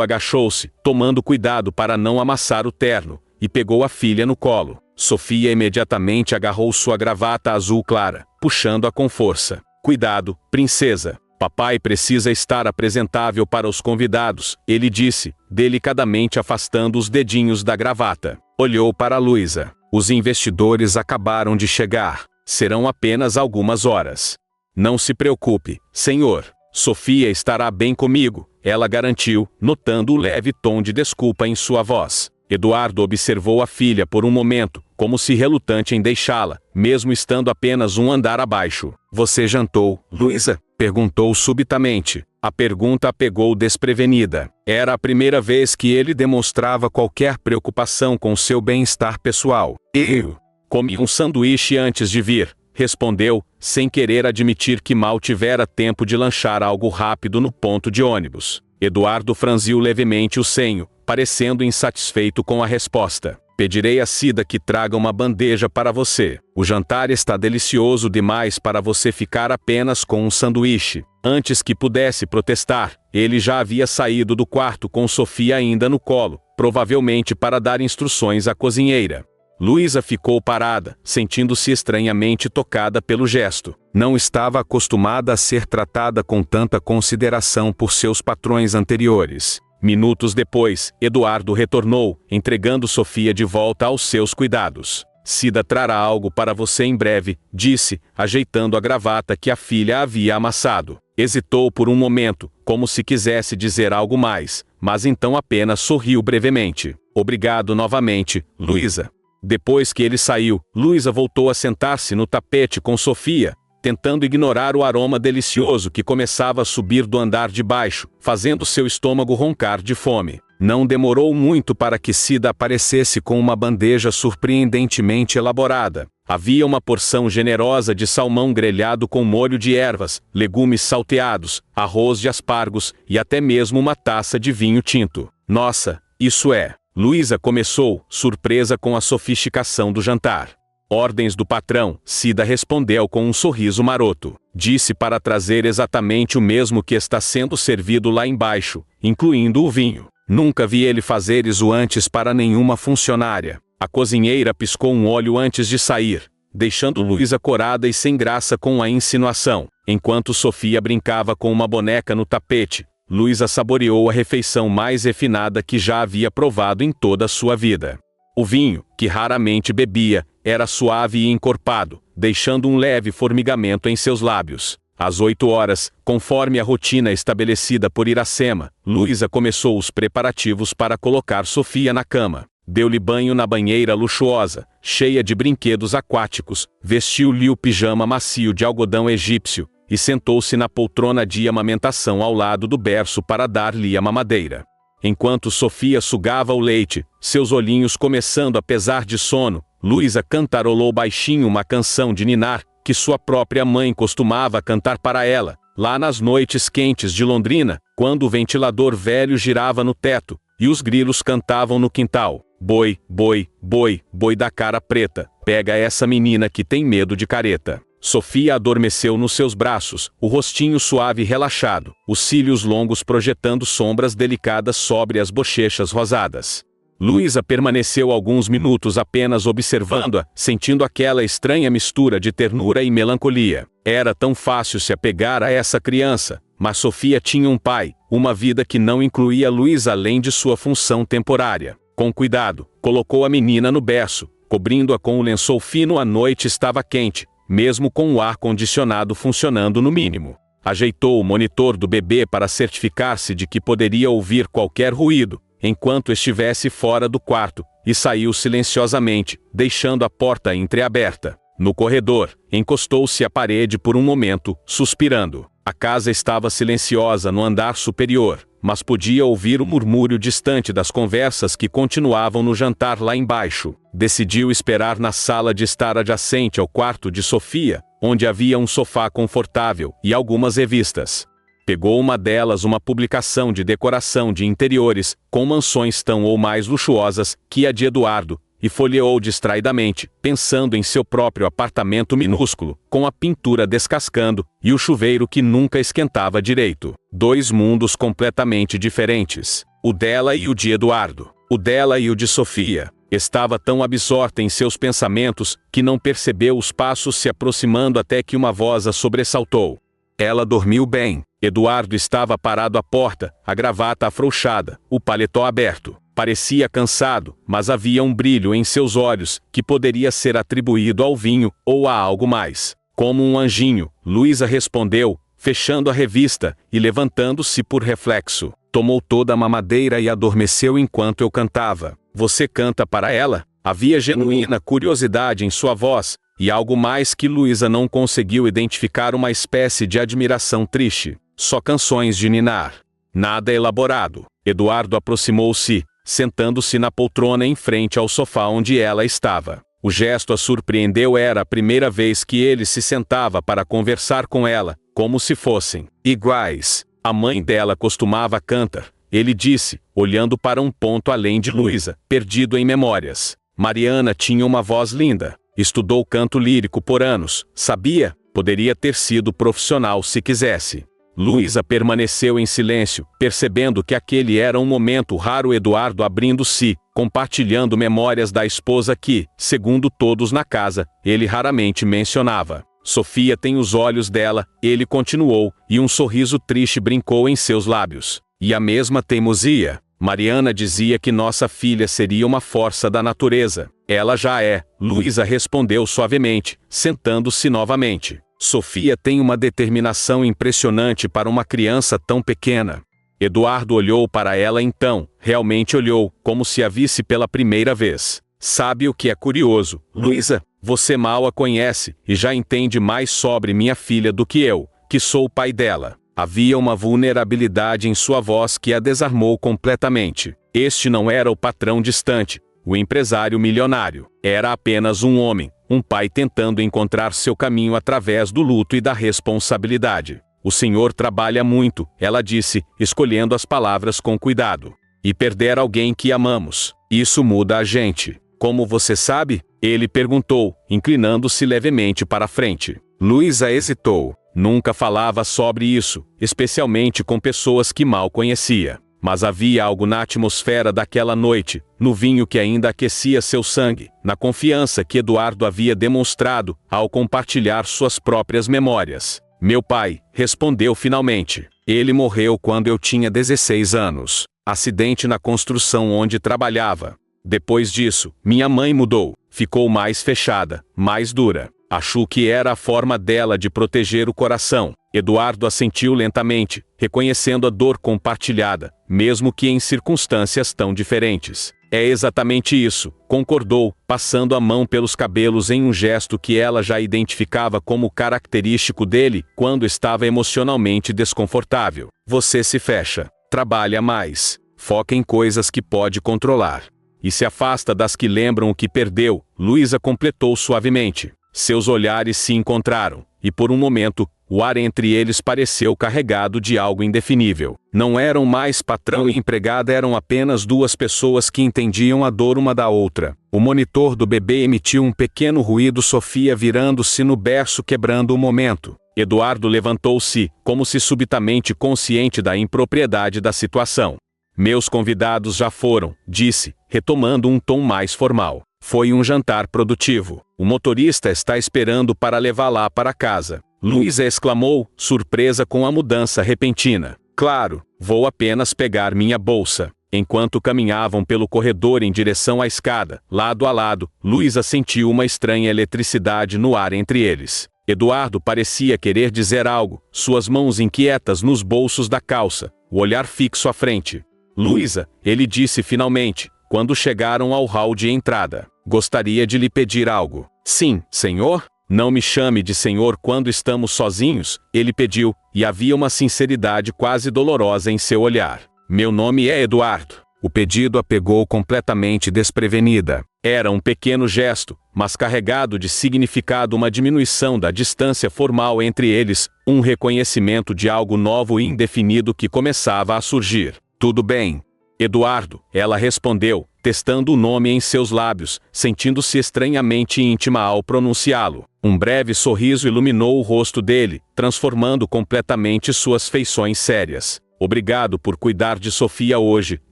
agachou-se, tomando cuidado para não amassar o terno, e pegou a filha no colo. Sofia imediatamente agarrou sua gravata azul clara, puxando-a com força. Cuidado, princesa. Papai precisa estar apresentável para os convidados, ele disse, delicadamente afastando os dedinhos da gravata. Olhou para Luísa. Os investidores acabaram de chegar. Serão apenas algumas horas. Não se preocupe, senhor. Sofia estará bem comigo, ela garantiu, notando o leve tom de desculpa em sua voz. Eduardo observou a filha por um momento, como se relutante em deixá-la, mesmo estando apenas um andar abaixo. Você jantou, Luísa? Perguntou subitamente. A pergunta a pegou desprevenida. Era a primeira vez que ele demonstrava qualquer preocupação com seu bem-estar pessoal. Eu comi um sanduíche antes de vir, respondeu, sem querer admitir que mal tivera tempo de lanchar algo rápido no ponto de ônibus. Eduardo franziu levemente o senho, parecendo insatisfeito com a resposta. Pedirei a Cida que traga uma bandeja para você. O jantar está delicioso demais para você ficar apenas com um sanduíche. Antes que pudesse protestar, ele já havia saído do quarto com Sofia ainda no colo, provavelmente para dar instruções à cozinheira. Luísa ficou parada, sentindo-se estranhamente tocada pelo gesto. Não estava acostumada a ser tratada com tanta consideração por seus patrões anteriores. Minutos depois, Eduardo retornou, entregando Sofia de volta aos seus cuidados. Cida trará algo para você em breve, disse, ajeitando a gravata que a filha havia amassado. Hesitou por um momento, como se quisesse dizer algo mais, mas então apenas sorriu brevemente. Obrigado novamente, Luísa. Depois que ele saiu, Luísa voltou a sentar-se no tapete com Sofia, tentando ignorar o aroma delicioso que começava a subir do andar de baixo, fazendo seu estômago roncar de fome. Não demorou muito para que Cida aparecesse com uma bandeja surpreendentemente elaborada. Havia uma porção generosa de salmão grelhado com molho de ervas, legumes salteados, arroz de aspargos e até mesmo uma taça de vinho tinto. Nossa, isso é! Luísa começou, surpresa com a sofisticação do jantar. Ordens do patrão, Cida respondeu com um sorriso maroto. Disse para trazer exatamente o mesmo que está sendo servido lá embaixo, incluindo o vinho. Nunca vi ele fazer isso antes para nenhuma funcionária. A cozinheira piscou um olho antes de sair, deixando Luísa corada e sem graça com a insinuação. Enquanto Sofia brincava com uma boneca no tapete, Luísa saboreou a refeição mais refinada que já havia provado em toda a sua vida. O vinho, que raramente bebia, era suave e encorpado, deixando um leve formigamento em seus lábios. Às 8 horas, conforme a rotina estabelecida por Iracema, Luísa começou os preparativos para colocar Sofia na cama. Deu-lhe banho na banheira luxuosa, cheia de brinquedos aquáticos, vestiu-lhe o pijama macio de algodão egípcio, e sentou-se na poltrona de amamentação ao lado do berço para dar-lhe a mamadeira. Enquanto Sofia sugava o leite, seus olhinhos começando a pesar de sono, Luísa cantarolou baixinho uma canção de ninar, que sua própria mãe costumava cantar para ela, lá nas noites quentes de Londrina, quando o ventilador velho girava no teto, e os grilos cantavam no quintal. Boi, boi, boi, boi da cara preta, pega essa menina que tem medo de careta. Sofia adormeceu nos seus braços, o rostinho suave e relaxado, os cílios longos projetando sombras delicadas sobre as bochechas rosadas. Luísa permaneceu alguns minutos apenas observando-a, sentindo aquela estranha mistura de ternura e melancolia. Era tão fácil se apegar a essa criança, mas Sofia tinha um pai, uma vida que não incluía Luísa além de sua função temporária. Com cuidado, colocou a menina no berço, cobrindo-a com o lençol fino. A noite estava quente, mesmo com o ar-condicionado funcionando no mínimo. Ajeitou o monitor do bebê para certificar-se de que poderia ouvir qualquer ruído, enquanto estivesse fora do quarto, e saiu silenciosamente, deixando a porta entreaberta. No corredor, encostou-se à parede por um momento, suspirando. A casa estava silenciosa no andar superior, mas podia ouvir o murmúrio distante das conversas que continuavam no jantar lá embaixo. Decidiu esperar na sala de estar adjacente ao quarto de Sofia, onde havia um sofá confortável e algumas revistas. Pegou uma delas, uma publicação de decoração de interiores, com mansões tão ou mais luxuosas que a de Eduardo, e folheou distraidamente, pensando em seu próprio apartamento minúsculo, com a pintura descascando e o chuveiro que nunca esquentava direito. Dois mundos completamente diferentes. O dela e o de Eduardo. O dela e o de Sofia. Estava tão absorta em seus pensamentos que não percebeu os passos se aproximando até que uma voz a sobressaltou. Ela dormiu bem. Eduardo estava parado à porta, a gravata afrouxada, o paletó aberto. Parecia cansado, mas havia um brilho em seus olhos que poderia ser atribuído ao vinho ou a algo mais. Como um anjinho, Luísa respondeu, fechando a revista e levantando-se por reflexo. Tomou toda a mamadeira e adormeceu enquanto eu cantava. Você canta para ela? Havia genuína curiosidade em sua voz, e algo mais que Luísa não conseguiu identificar, uma espécie de admiração triste. Só canções de ninar. Nada elaborado. Eduardo aproximou-se, sentando-se na poltrona em frente ao sofá onde ela estava. O gesto a surpreendeu, era a primeira vez que ele se sentava para conversar com ela, como se fossem iguais. A mãe dela costumava cantar, ele disse, olhando para um ponto além de Luísa, perdido em memórias. Mariana tinha uma voz linda. Estudou canto lírico por anos, sabia? Poderia ter sido profissional se quisesse. Luísa permaneceu em silêncio, percebendo que aquele era um momento raro. Eduardo abrindo-se, compartilhando memórias da esposa que, segundo todos na casa, ele raramente mencionava. Sofia tem os olhos dela, ele continuou, e um sorriso triste brincou em seus lábios. E a mesma teimosia. Mariana dizia que nossa filha seria uma força da natureza. Ela já é, Luísa respondeu suavemente, sentando-se novamente. Sofia tem uma determinação impressionante para uma criança tão pequena. Eduardo olhou para ela então, realmente olhou, como se a visse pela primeira vez. Sabe o que é curioso, Luísa? Você mal a conhece, e já entende mais sobre minha filha do que eu, que sou o pai dela. Havia uma vulnerabilidade em sua voz que a desarmou completamente. Este não era o patrão distante, o empresário milionário. Era apenas um homem, um pai tentando encontrar seu caminho através do luto e da responsabilidade. O senhor trabalha muito, ela disse, escolhendo as palavras com cuidado. E perder alguém que amamos, isso muda a gente. Como você sabe? Ele perguntou, inclinando-se levemente para a frente. Luísa hesitou. Nunca falava sobre isso, especialmente com pessoas que mal conhecia. Mas havia algo na atmosfera daquela noite, no vinho que ainda aquecia seu sangue, na confiança que Eduardo havia demonstrado ao compartilhar suas próprias memórias. Meu pai, respondeu finalmente. Ele morreu quando eu tinha 16 anos. Acidente na construção onde trabalhava. Depois disso, minha mãe mudou. Ficou mais fechada, mais dura. Achou que era a forma dela de proteger o coração. Eduardo assentiu lentamente, reconhecendo a dor compartilhada, mesmo que em circunstâncias tão diferentes. É exatamente isso, concordou, passando a mão pelos cabelos em um gesto que ela já identificava como característico dele quando estava emocionalmente desconfortável. Você se fecha, trabalha mais, foca em coisas que pode controlar. E se afasta das que lembram o que perdeu, Luísa completou suavemente. Seus olhares se encontraram, e por um momento, o ar entre eles pareceu carregado de algo indefinível. Não eram mais patrão e empregada, eram apenas duas pessoas que entendiam a dor uma da outra. O monitor do bebê emitiu um pequeno ruído, Sofia virando-se no berço, quebrando o momento. Eduardo levantou-se, como se subitamente consciente da impropriedade da situação. Meus convidados já foram, disse, retomando um tom mais formal. Foi um jantar produtivo. O motorista está esperando para levá-la para casa. Luísa exclamou, surpresa com a mudança repentina. Claro, vou apenas pegar minha bolsa. Enquanto caminhavam pelo corredor em direção à escada, lado a lado, Luísa sentiu uma estranha eletricidade no ar entre eles. Eduardo parecia querer dizer algo, suas mãos inquietas nos bolsos da calça, o olhar fixo à frente. Luísa, ele disse finalmente, quando chegaram ao hall de entrada. Gostaria de lhe pedir algo. Sim, senhor? Não me chame de senhor quando estamos sozinhos, ele pediu, e havia uma sinceridade quase dolorosa em seu olhar. Meu nome é Eduardo. O pedido a pegou completamente desprevenida. Era um pequeno gesto, mas carregado de significado, uma diminuição da distância formal entre eles, um reconhecimento de algo novo e indefinido que começava a surgir. Tudo bem, Eduardo, ela respondeu, testando o nome em seus lábios, sentindo-se estranhamente íntima ao pronunciá-lo. Um breve sorriso iluminou o rosto dele, transformando completamente suas feições sérias. Obrigado por cuidar de Sofia hoje,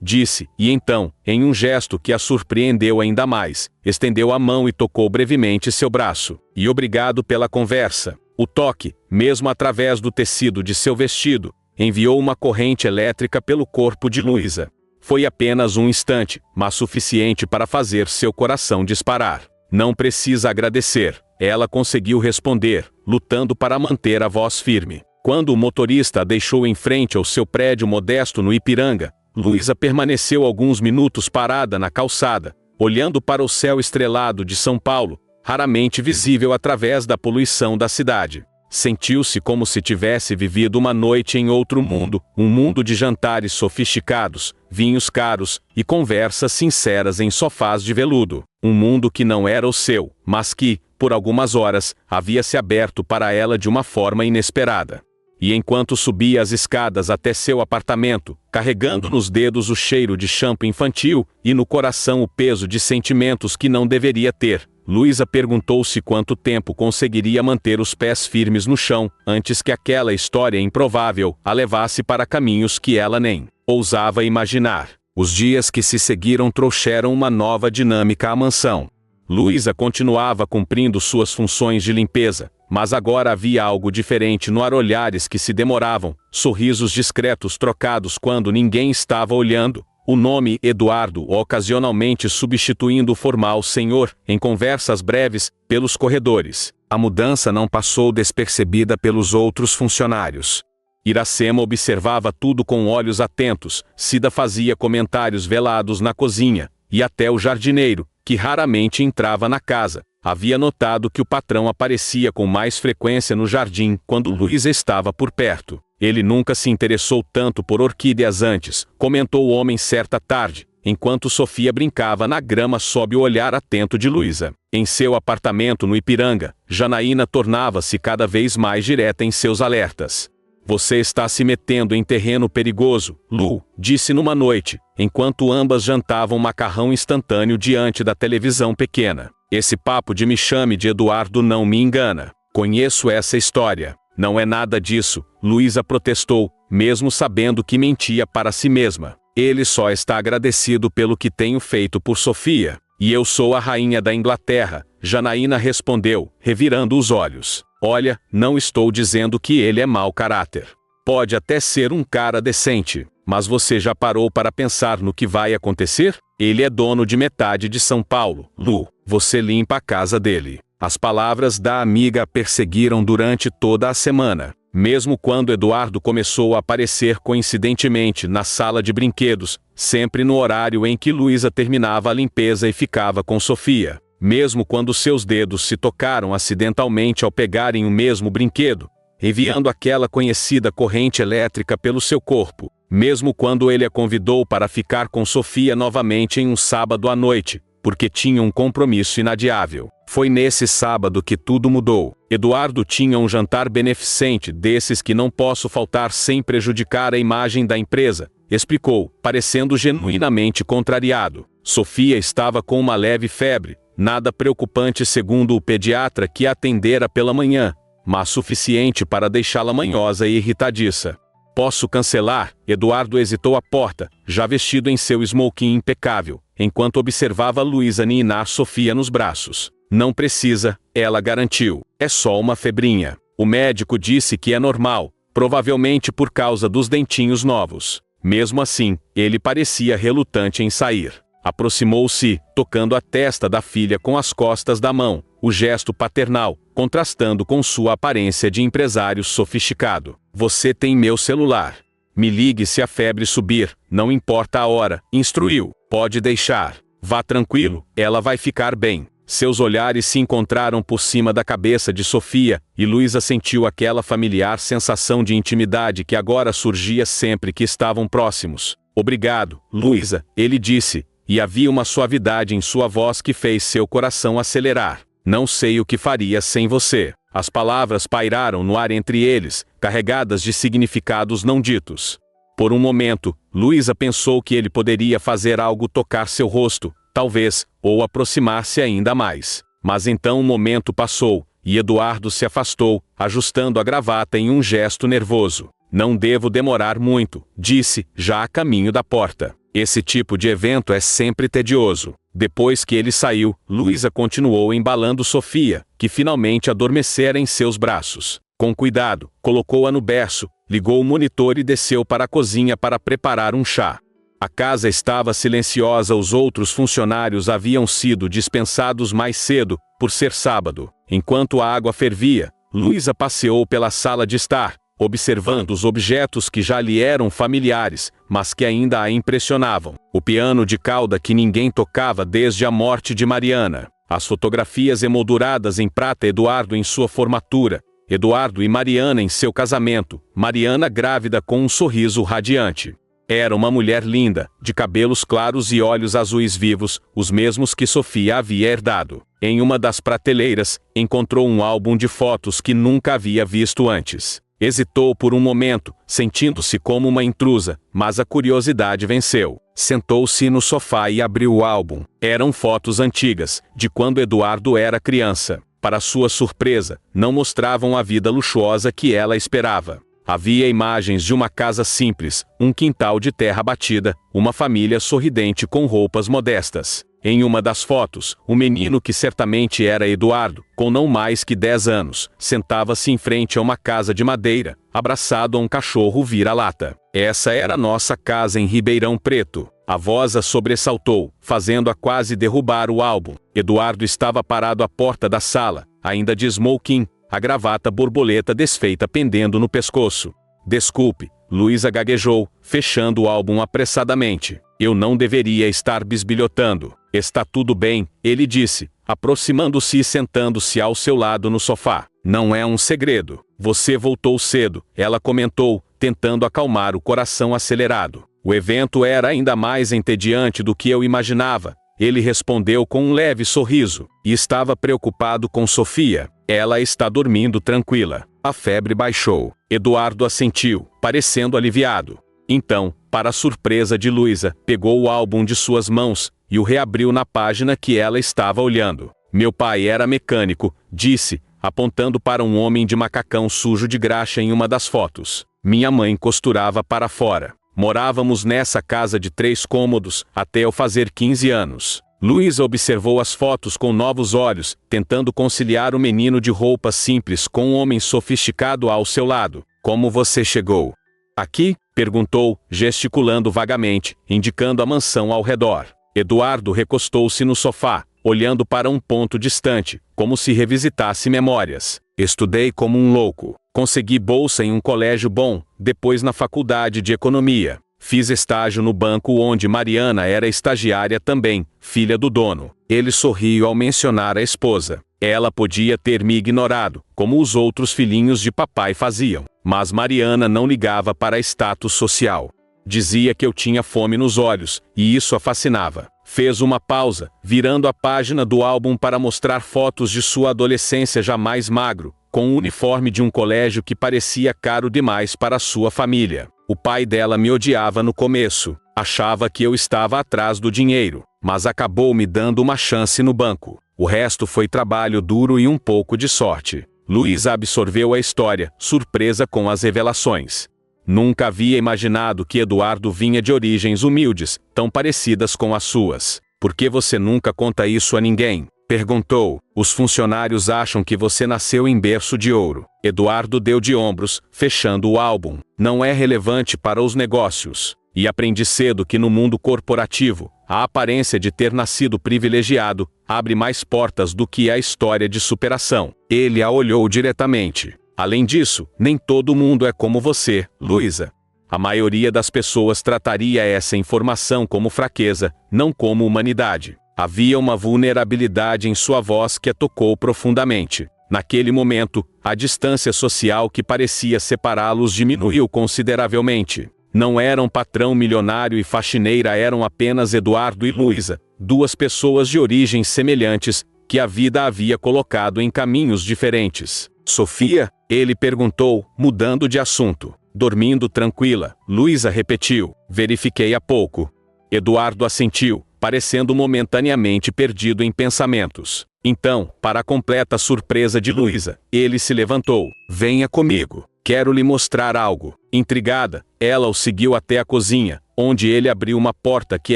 disse, e então, em um gesto que a surpreendeu ainda mais, estendeu a mão e tocou brevemente seu braço. E obrigado pela conversa. O toque, mesmo através do tecido de seu vestido, enviou uma corrente elétrica pelo corpo de Luísa. Foi apenas um instante, mas suficiente para fazer seu coração disparar. Não precisa agradecer, ela conseguiu responder, lutando para manter a voz firme. Quando o motorista a deixou em frente ao seu prédio modesto no Ipiranga, Luísa permaneceu alguns minutos parada na calçada, olhando para o céu estrelado de São Paulo, raramente visível através da poluição da cidade. Sentiu-se como se tivesse vivido uma noite em outro mundo, um mundo de jantares sofisticados, vinhos caros e conversas sinceras em sofás de veludo. Um mundo que não era o seu, mas que, por algumas horas, havia se aberto para ela de uma forma inesperada. E enquanto subia as escadas até seu apartamento, carregando nos dedos o cheiro de shampoo infantil e no coração o peso de sentimentos que não deveria ter, Luísa perguntou-se quanto tempo conseguiria manter os pés firmes no chão, antes que aquela história improvável a levasse para caminhos que ela nem ousava imaginar. Os dias que se seguiram trouxeram uma nova dinâmica à mansão. Luísa continuava cumprindo suas funções de limpeza, mas agora havia algo diferente no ar, olhares que se demoravam, sorrisos discretos trocados quando ninguém estava olhando, o nome Eduardo ocasionalmente substituindo o formal senhor, em conversas breves, pelos corredores. A mudança não passou despercebida pelos outros funcionários. Iracema observava tudo com olhos atentos, Cida fazia comentários velados na cozinha, e até o jardineiro, que raramente entrava na casa, havia notado que o patrão aparecia com mais frequência no jardim quando Luísa estava por perto. Ele nunca se interessou tanto por orquídeas antes, comentou o homem certa tarde, enquanto Sofia brincava na grama sob o olhar atento de Luísa. Em seu apartamento no Ipiranga, Janaína tornava-se cada vez mais direta em seus alertas. Você está se metendo em terreno perigoso, Lu, disse numa noite, enquanto ambas jantavam macarrão instantâneo diante da televisão pequena. Esse papo de me chame de Eduardo não me engana. Conheço essa história. Não é nada disso, Luísa protestou, mesmo sabendo que mentia para si mesma. Ele só está agradecido pelo que tenho feito por Sofia. E eu sou a rainha da Inglaterra, Janaína respondeu, revirando os olhos. Olha, não estou dizendo que ele é mau caráter. Pode até ser um cara decente, mas você já parou para pensar no que vai acontecer? Ele é dono de metade de São Paulo, Lu. Você limpa a casa dele. As palavras da amiga a perseguiram durante toda a semana. Mesmo quando Eduardo começou a aparecer coincidentemente na sala de brinquedos, sempre no horário em que Luísa terminava a limpeza e ficava com Sofia. Mesmo quando seus dedos se tocaram acidentalmente ao pegarem o mesmo brinquedo, enviando aquela conhecida corrente elétrica pelo seu corpo. Mesmo quando ele a convidou para ficar com Sofia novamente em um sábado à noite, porque tinha um compromisso inadiável. Foi nesse sábado que tudo mudou. Eduardo tinha um jantar beneficente desses que não posso faltar sem prejudicar a imagem da empresa, explicou, parecendo genuinamente contrariado. Sofia estava com uma leve febre, nada preocupante segundo o pediatra que a atendera pela manhã, mas suficiente para deixá-la manhosa e irritadiça. Posso cancelar? Eduardo hesitou à porta, já vestido em seu smoking impecável, enquanto observava Luísa ninar Sofia nos braços. Não precisa, ela garantiu. É só uma febrinha. O médico disse que é normal, provavelmente por causa dos dentinhos novos. Mesmo assim, ele parecia relutante em sair. Aproximou-se, tocando a testa da filha com as costas da mão, o gesto paternal, contrastando com sua aparência de empresário sofisticado. Você tem meu celular. Me ligue se a febre subir, não importa a hora, instruiu. Pode deixar. Vá tranquilo, ela vai ficar bem. Seus olhares se encontraram por cima da cabeça de Sofia, e Luísa sentiu aquela familiar sensação de intimidade que agora surgia sempre que estavam próximos. Obrigado, Luísa, ele disse, e havia uma suavidade em sua voz que fez seu coração acelerar. Não sei o que faria sem você. As palavras pairaram no ar entre eles, carregadas de significados não ditos. Por um momento, Luísa pensou que ele poderia fazer algo, tocar seu rosto, talvez, ou aproximar-se ainda mais. Mas então o momento passou, e Eduardo se afastou, ajustando a gravata em um gesto nervoso. Não devo demorar muito, disse, já a caminho da porta. Esse tipo de evento é sempre tedioso. Depois que ele saiu, Luísa continuou embalando Sofia, que finalmente adormecera em seus braços. Com cuidado, colocou-a no berço, ligou o monitor e desceu para a cozinha para preparar um chá. A casa estava silenciosa, os outros funcionários haviam sido dispensados mais cedo, por ser sábado. Enquanto a água fervia, Luísa passeou pela sala de estar, observando os objetos que já lhe eram familiares, mas que ainda a impressionavam. O piano de cauda que ninguém tocava desde a morte de Mariana. As fotografias emolduradas em prata, Eduardo em sua formatura, Eduardo e Mariana em seu casamento, Mariana grávida com um sorriso radiante. Era uma mulher linda, de cabelos claros e olhos azuis vivos, os mesmos que Sofia havia herdado. Em uma das prateleiras, encontrou um álbum de fotos que nunca havia visto antes. Hesitou por um momento, sentindo-se como uma intrusa, mas a curiosidade venceu. Sentou-se no sofá e abriu o álbum. Eram fotos antigas, de quando Eduardo era criança. Para sua surpresa, não mostravam a vida luxuosa que ela esperava. Havia imagens de uma casa simples, um quintal de terra batida, uma família sorridente com roupas modestas. Em uma das fotos, o menino, que certamente era Eduardo, com não mais que 10 anos, sentava-se em frente a uma casa de madeira, abraçado a um cachorro vira-lata. Essa era nossa casa em Ribeirão Preto. A voz a sobressaltou, fazendo-a quase derrubar o álbum. Eduardo estava parado à porta da sala, ainda de smoking, a gravata borboleta desfeita pendendo no pescoço. Desculpe, Luísa gaguejou, fechando o álbum apressadamente. Eu não deveria estar bisbilhotando. Está tudo bem, ele disse, aproximando-se e sentando-se ao seu lado no sofá. Não é um segredo. Você voltou cedo, ela comentou, tentando acalmar o coração acelerado. O evento era ainda mais entediante do que eu imaginava. Ele respondeu com um leve sorriso, e estava preocupado com Sofia. Ela está dormindo tranquila. A febre baixou. Eduardo assentiu, parecendo aliviado. Então, para a surpresa de Luísa, pegou o álbum de suas mãos e o reabriu na página que ela estava olhando. Meu pai era mecânico, disse, apontando para um homem de macacão sujo de graxa em uma das fotos. Minha mãe costurava para fora. Morávamos nessa casa de 3 cômodos, até eu fazer 15 anos. Luísa observou as fotos com novos olhos, tentando conciliar o menino de roupas simples com um homem sofisticado ao seu lado. Como você chegou aqui? Perguntou, gesticulando vagamente, indicando a mansão ao redor. Eduardo recostou-se no sofá, olhando para um ponto distante, como se revisitasse memórias. Estudei como um louco. Consegui bolsa em um colégio bom, depois na faculdade de economia. Fiz estágio no banco onde Mariana era estagiária também, filha do dono. Ele sorriu ao mencionar a esposa. Ela podia ter me ignorado, como os outros filhinhos de papai faziam. Mas Mariana não ligava para status social. Dizia que eu tinha fome nos olhos, e isso a fascinava. Fez uma pausa, virando a página do álbum para mostrar fotos de sua adolescência já mais magro, com o uniforme de um colégio que parecia caro demais para sua família. O pai dela me odiava no começo, achava que eu estava atrás do dinheiro, mas acabou me dando uma chance no banco. O resto foi trabalho duro e um pouco de sorte. Luísa absorveu a história, surpresa com as revelações. Nunca havia imaginado que Eduardo vinha de origens humildes, tão parecidas com as suas. Por que você nunca conta isso a ninguém? Perguntou. Os funcionários acham que você nasceu em berço de ouro. Eduardo deu de ombros, fechando o álbum. Não é relevante para os negócios. E aprendi cedo que no mundo corporativo, a aparência de ter nascido privilegiado abre mais portas do que a história de superação. Ele a olhou diretamente. Além disso, nem todo mundo é como você, Luísa. A maioria das pessoas trataria essa informação como fraqueza, não como humanidade. Havia uma vulnerabilidade em sua voz que a tocou profundamente. Naquele momento, a distância social que parecia separá-los diminuiu consideravelmente. Não eram patrão milionário e faxineira, eram apenas Eduardo e Luísa, duas pessoas de origens semelhantes, que a vida havia colocado em caminhos diferentes. Sofia? Ele perguntou, mudando de assunto. Dormindo tranquila, Luísa repetiu. Verifiquei há pouco. Eduardo assentiu, parecendo momentaneamente perdido em pensamentos. Então, para a completa surpresa de Luísa, ele se levantou. Venha comigo. Quero lhe mostrar algo. Intrigada, ela o seguiu até a cozinha, onde ele abriu uma porta que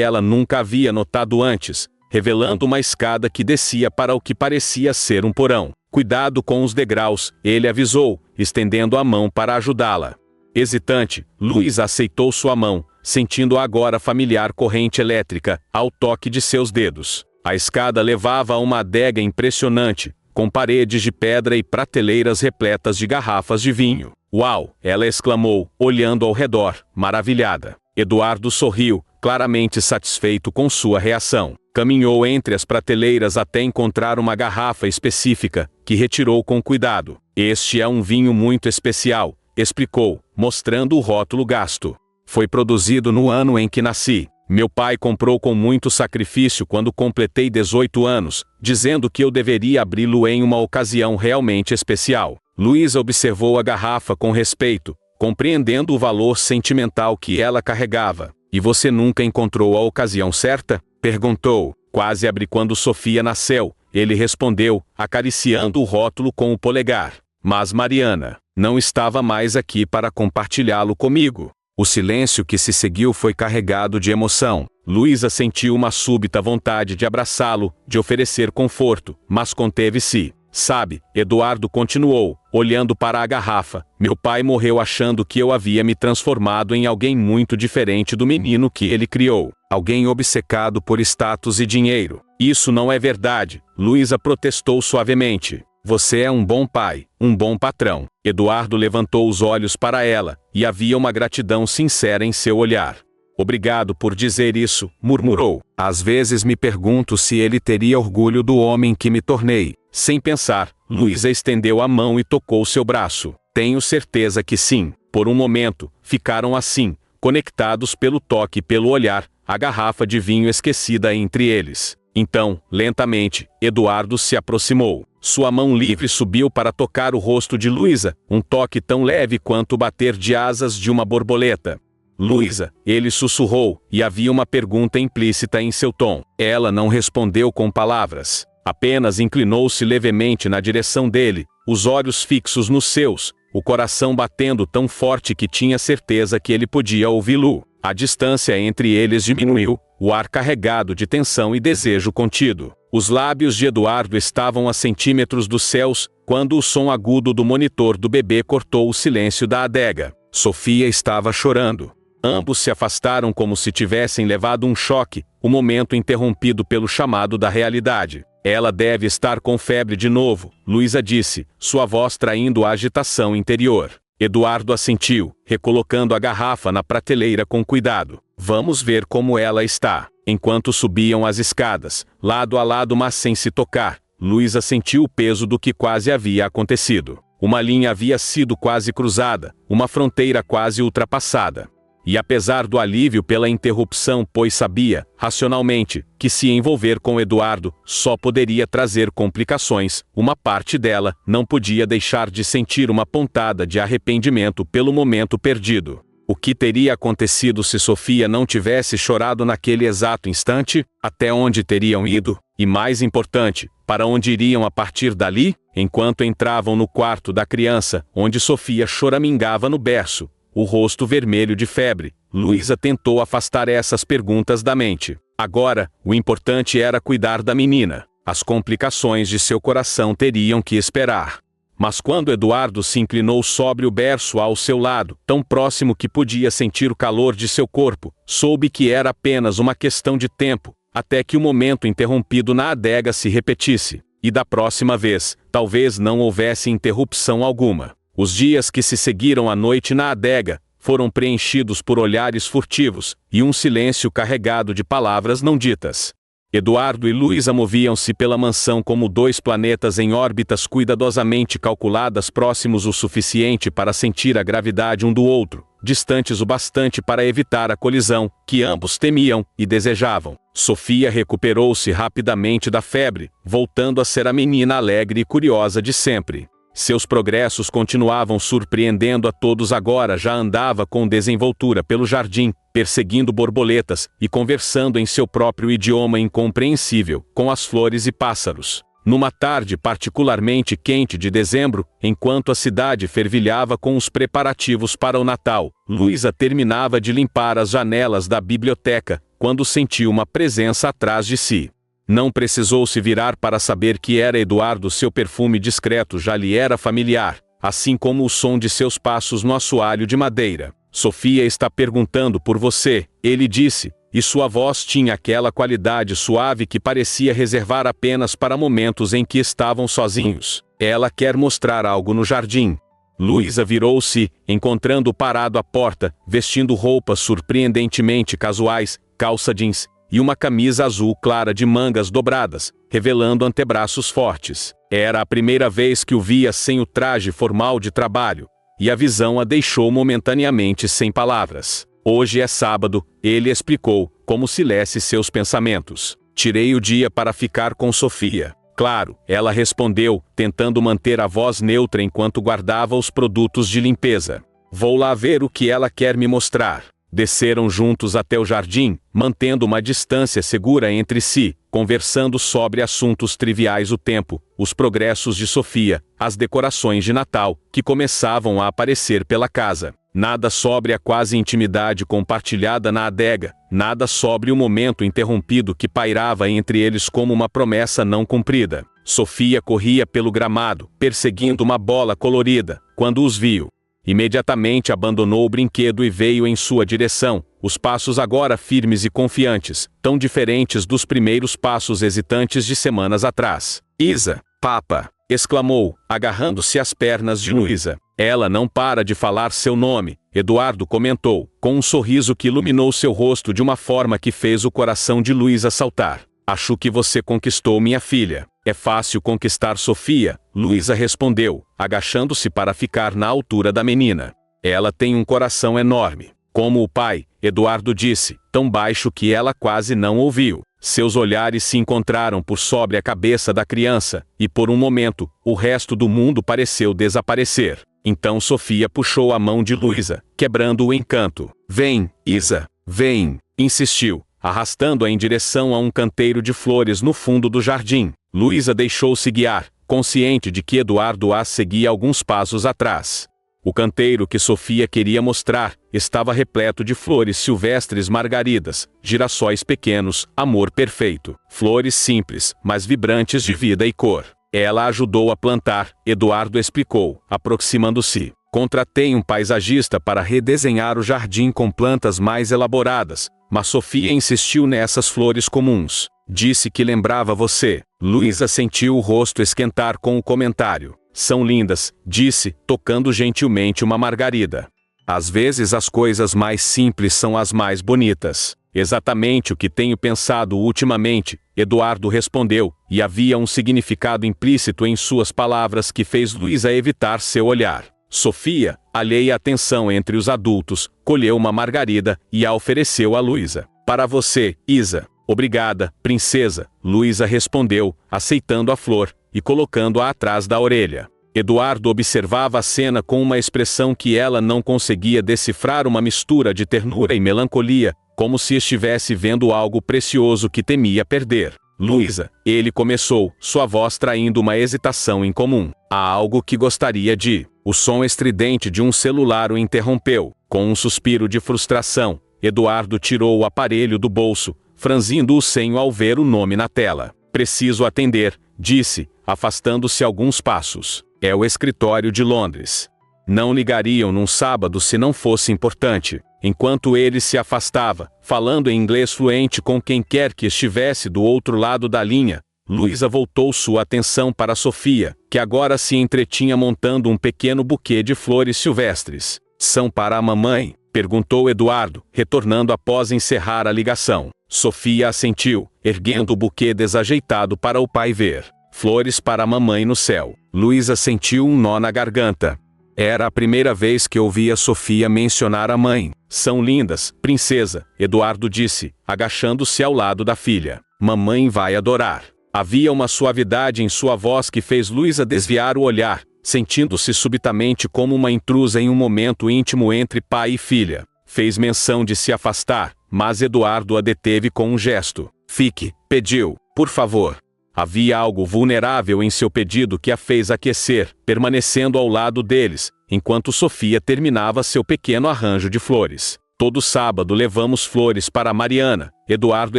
ela nunca havia notado antes, revelando uma escada que descia para o que parecia ser um porão. Cuidado com os degraus, ele avisou, estendendo a mão para ajudá-la. Hesitante, Luísa aceitou sua mão, sentindo agora a familiar corrente elétrica, ao toque de seus dedos. A escada levava a uma adega impressionante, com paredes de pedra e prateleiras repletas de garrafas de vinho. Uau! Ela exclamou, olhando ao redor, maravilhada. Eduardo sorriu, claramente satisfeito com sua reação. Caminhou entre as prateleiras até encontrar uma garrafa específica, que retirou com cuidado. Este é um vinho muito especial, explicou, mostrando o rótulo gasto. Foi produzido no ano em que nasci. Meu pai comprou com muito sacrifício quando completei 18 anos, dizendo que eu deveria abri-lo em uma ocasião realmente especial. Luísa observou a garrafa com respeito, compreendendo o valor sentimental que ela carregava. E você nunca encontrou a ocasião certa? Perguntou. Quase abri quando Sofia nasceu, ele respondeu, acariciando o rótulo com o polegar. Mas Mariana não estava mais aqui para compartilhá-lo comigo. O silêncio que se seguiu foi carregado de emoção. Luísa sentiu uma súbita vontade de abraçá-lo, de oferecer conforto, mas conteve-se. Sabe, Eduardo continuou, olhando para a garrafa, meu pai morreu achando que eu havia me transformado em alguém muito diferente do menino que ele criou. Alguém obcecado por status e dinheiro. Isso não é verdade, Luísa protestou suavemente. Você é um bom pai, um bom patrão. Eduardo levantou os olhos para ela, e havia uma gratidão sincera em seu olhar. Obrigado por dizer isso, murmurou. Às vezes me pergunto se ele teria orgulho do homem que me tornei. Sem pensar, Luísa estendeu a mão e tocou seu braço. Tenho certeza que sim. Por um momento, ficaram assim, conectados pelo toque e pelo olhar, a garrafa de vinho esquecida entre eles. Então, lentamente, Eduardo se aproximou. Sua mão livre subiu para tocar o rosto de Luísa, um toque tão leve quanto o bater de asas de uma borboleta. Luísa, ele sussurrou, e havia uma pergunta implícita em seu tom. Ela não respondeu com palavras. Apenas inclinou-se levemente na direção dele, os olhos fixos nos seus, o coração batendo tão forte que tinha certeza que ele podia ouvi-lo. A distância entre eles diminuiu, o ar carregado de tensão e desejo contido. Os lábios de Eduardo estavam a centímetros dos céus, quando o som agudo do monitor do bebê cortou o silêncio da adega. Sofia estava chorando. Ambos se afastaram como se tivessem levado um choque, o momento interrompido pelo chamado da realidade. Ela deve estar com febre de novo, Luísa disse, sua voz traindo a agitação interior. Eduardo assentiu, recolocando a garrafa na prateleira com cuidado. Vamos ver como ela está. Enquanto subiam as escadas, lado a lado mas sem se tocar, Luísa sentiu o peso do que quase havia acontecido. Uma linha havia sido quase cruzada, uma fronteira quase ultrapassada. E apesar do alívio pela interrupção, pois sabia, racionalmente, que se envolver com Eduardo só poderia trazer complicações, uma parte dela não podia deixar de sentir uma pontada de arrependimento pelo momento perdido. O que teria acontecido se Sofia não tivesse chorado naquele exato instante? Até onde teriam ido? E mais importante, para onde iriam a partir dali? Enquanto entravam no quarto da criança, onde Sofia choramingava no berço, o rosto vermelho de febre, Luísa tentou afastar essas perguntas da mente. Agora, o importante era cuidar da menina. As complicações de seu coração teriam que esperar. Mas quando Eduardo se inclinou sobre o berço ao seu lado, tão próximo que podia sentir o calor de seu corpo, soube que era apenas uma questão de tempo, até que o momento interrompido na adega se repetisse. E da próxima vez, talvez não houvesse interrupção alguma. Os dias que se seguiram à noite na adega foram preenchidos por olhares furtivos e um silêncio carregado de palavras não ditas. Eduardo e Luísa moviam-se pela mansão como dois planetas em órbitas cuidadosamente calculadas, próximos o suficiente para sentir a gravidade um do outro, distantes o bastante para evitar a colisão, que ambos temiam e desejavam. Sofia recuperou-se rapidamente da febre, voltando a ser a menina alegre e curiosa de sempre. Seus progressos continuavam surpreendendo a todos. Agora já andava com desenvoltura pelo jardim, perseguindo borboletas e conversando em seu próprio idioma incompreensível com as flores e pássaros. Numa tarde particularmente quente de dezembro, enquanto a cidade fervilhava com os preparativos para o Natal, Luísa terminava de limpar as janelas da biblioteca, quando sentiu uma presença atrás de si. Não precisou se virar para saber que era Eduardo. Seu perfume discreto já lhe era familiar, assim como o som de seus passos no assoalho de madeira. Sofia está perguntando por você, ele disse, e sua voz tinha aquela qualidade suave que parecia reservar apenas para momentos em que estavam sozinhos. Ela quer mostrar algo no jardim. Luísa virou-se, encontrando-o parado à porta, vestindo roupas surpreendentemente casuais, calça jeans e uma camisa azul clara de mangas dobradas, revelando antebraços fortes. Era a primeira vez que o via sem o traje formal de trabalho, e a visão a deixou momentaneamente sem palavras. Hoje é sábado, ele explicou, como se lesse seus pensamentos. Tirei o dia para ficar com Sofia. Claro, ela respondeu, tentando manter a voz neutra enquanto guardava os produtos de limpeza. Vou lá ver o que ela quer me mostrar. Desceram juntos até o jardim, mantendo uma distância segura entre si, conversando sobre assuntos triviais: o tempo, os progressos de Sofia, as decorações de Natal, que começavam a aparecer pela casa. Nada sobre a quase intimidade compartilhada na adega, nada sobre o momento interrompido que pairava entre eles como uma promessa não cumprida. Sofia corria pelo gramado, perseguindo uma bola colorida, quando os viu. Imediatamente abandonou o brinquedo e veio em sua direção, os passos agora firmes e confiantes, tão diferentes dos primeiros passos hesitantes de semanas atrás. Isa, papa! Exclamou, agarrando-se às pernas de Luísa. Ela não para de falar seu nome, Eduardo comentou, com um sorriso que iluminou seu rosto de uma forma que fez o coração de Luísa saltar. Acho que você conquistou minha filha. É fácil conquistar Sofia, Luísa respondeu, agachando-se para ficar na altura da menina. Ela tem um coração enorme. Como o pai, Eduardo disse, tão baixo que ela quase não ouviu. Seus olhares se encontraram por sobre a cabeça da criança, e por um momento, o resto do mundo pareceu desaparecer. Então Sofia puxou a mão de Luísa, quebrando o encanto. Vem, Isa, vem, insistiu, arrastando-a em direção a um canteiro de flores no fundo do jardim. Luísa deixou-se guiar, consciente de que Eduardo a seguia alguns passos atrás. O canteiro que Sofia queria mostrar estava repleto de flores silvestres, margaridas, girassóis pequenos, amor perfeito. Flores simples, mas vibrantes de vida e cor. Ela ajudou a plantar, Eduardo explicou, aproximando-se. Contratei um paisagista para redesenhar o jardim com plantas mais elaboradas, mas Sofia insistiu nessas flores comuns. Disse que lembrava você. Luísa sentiu o rosto esquentar com o comentário. São lindas, disse, tocando gentilmente uma margarida. Às vezes as coisas mais simples são as mais bonitas. Exatamente o que tenho pensado ultimamente, Eduardo respondeu, e havia um significado implícito em suas palavras que fez Luísa evitar seu olhar. Sofia, alheia à tensão entre os adultos, colheu uma margarida e a ofereceu a Luísa. Para você, Isa. Obrigada, princesa, Luísa respondeu, aceitando a flor e colocando-a atrás da orelha. Eduardo observava a cena com uma expressão que ela não conseguia decifrar, uma mistura de ternura e melancolia, como se estivesse vendo algo precioso que temia perder. Luísa, ele começou, sua voz traindo uma hesitação incomum. Há algo que gostaria de... O som estridente de um celular o interrompeu. Com um suspiro de frustração, Eduardo tirou o aparelho do bolso, franzindo o senho ao ver o nome na tela. Preciso atender, disse, afastando-se alguns passos. É o escritório de Londres. Não ligariam num sábado se não fosse importante. Enquanto ele se afastava, falando em inglês fluente com quem quer que estivesse do outro lado da linha, Luísa voltou sua atenção para Sofia, que agora se entretinha montando um pequeno buquê de flores silvestres. São para a mamãe. Perguntou Eduardo, retornando após encerrar a ligação. Sofia assentiu, erguendo o buquê desajeitado para o pai ver. Flores para a mamãe no céu. Luísa sentiu um nó na garganta. Era a primeira vez que ouvia Sofia mencionar a mãe. São lindas, princesa, Eduardo disse, agachando-se ao lado da filha. Mamãe vai adorar. Havia uma suavidade em sua voz que fez Luísa desviar o olhar, sentindo-se subitamente como uma intrusa em um momento íntimo entre pai e filha. Fez menção de se afastar, mas Eduardo a deteve com um gesto. Fique, pediu, por favor. Havia algo vulnerável em seu pedido que a fez aquecer, permanecendo ao lado deles, enquanto Sofia terminava seu pequeno arranjo de flores. Todo sábado levamos flores para Mariana, Eduardo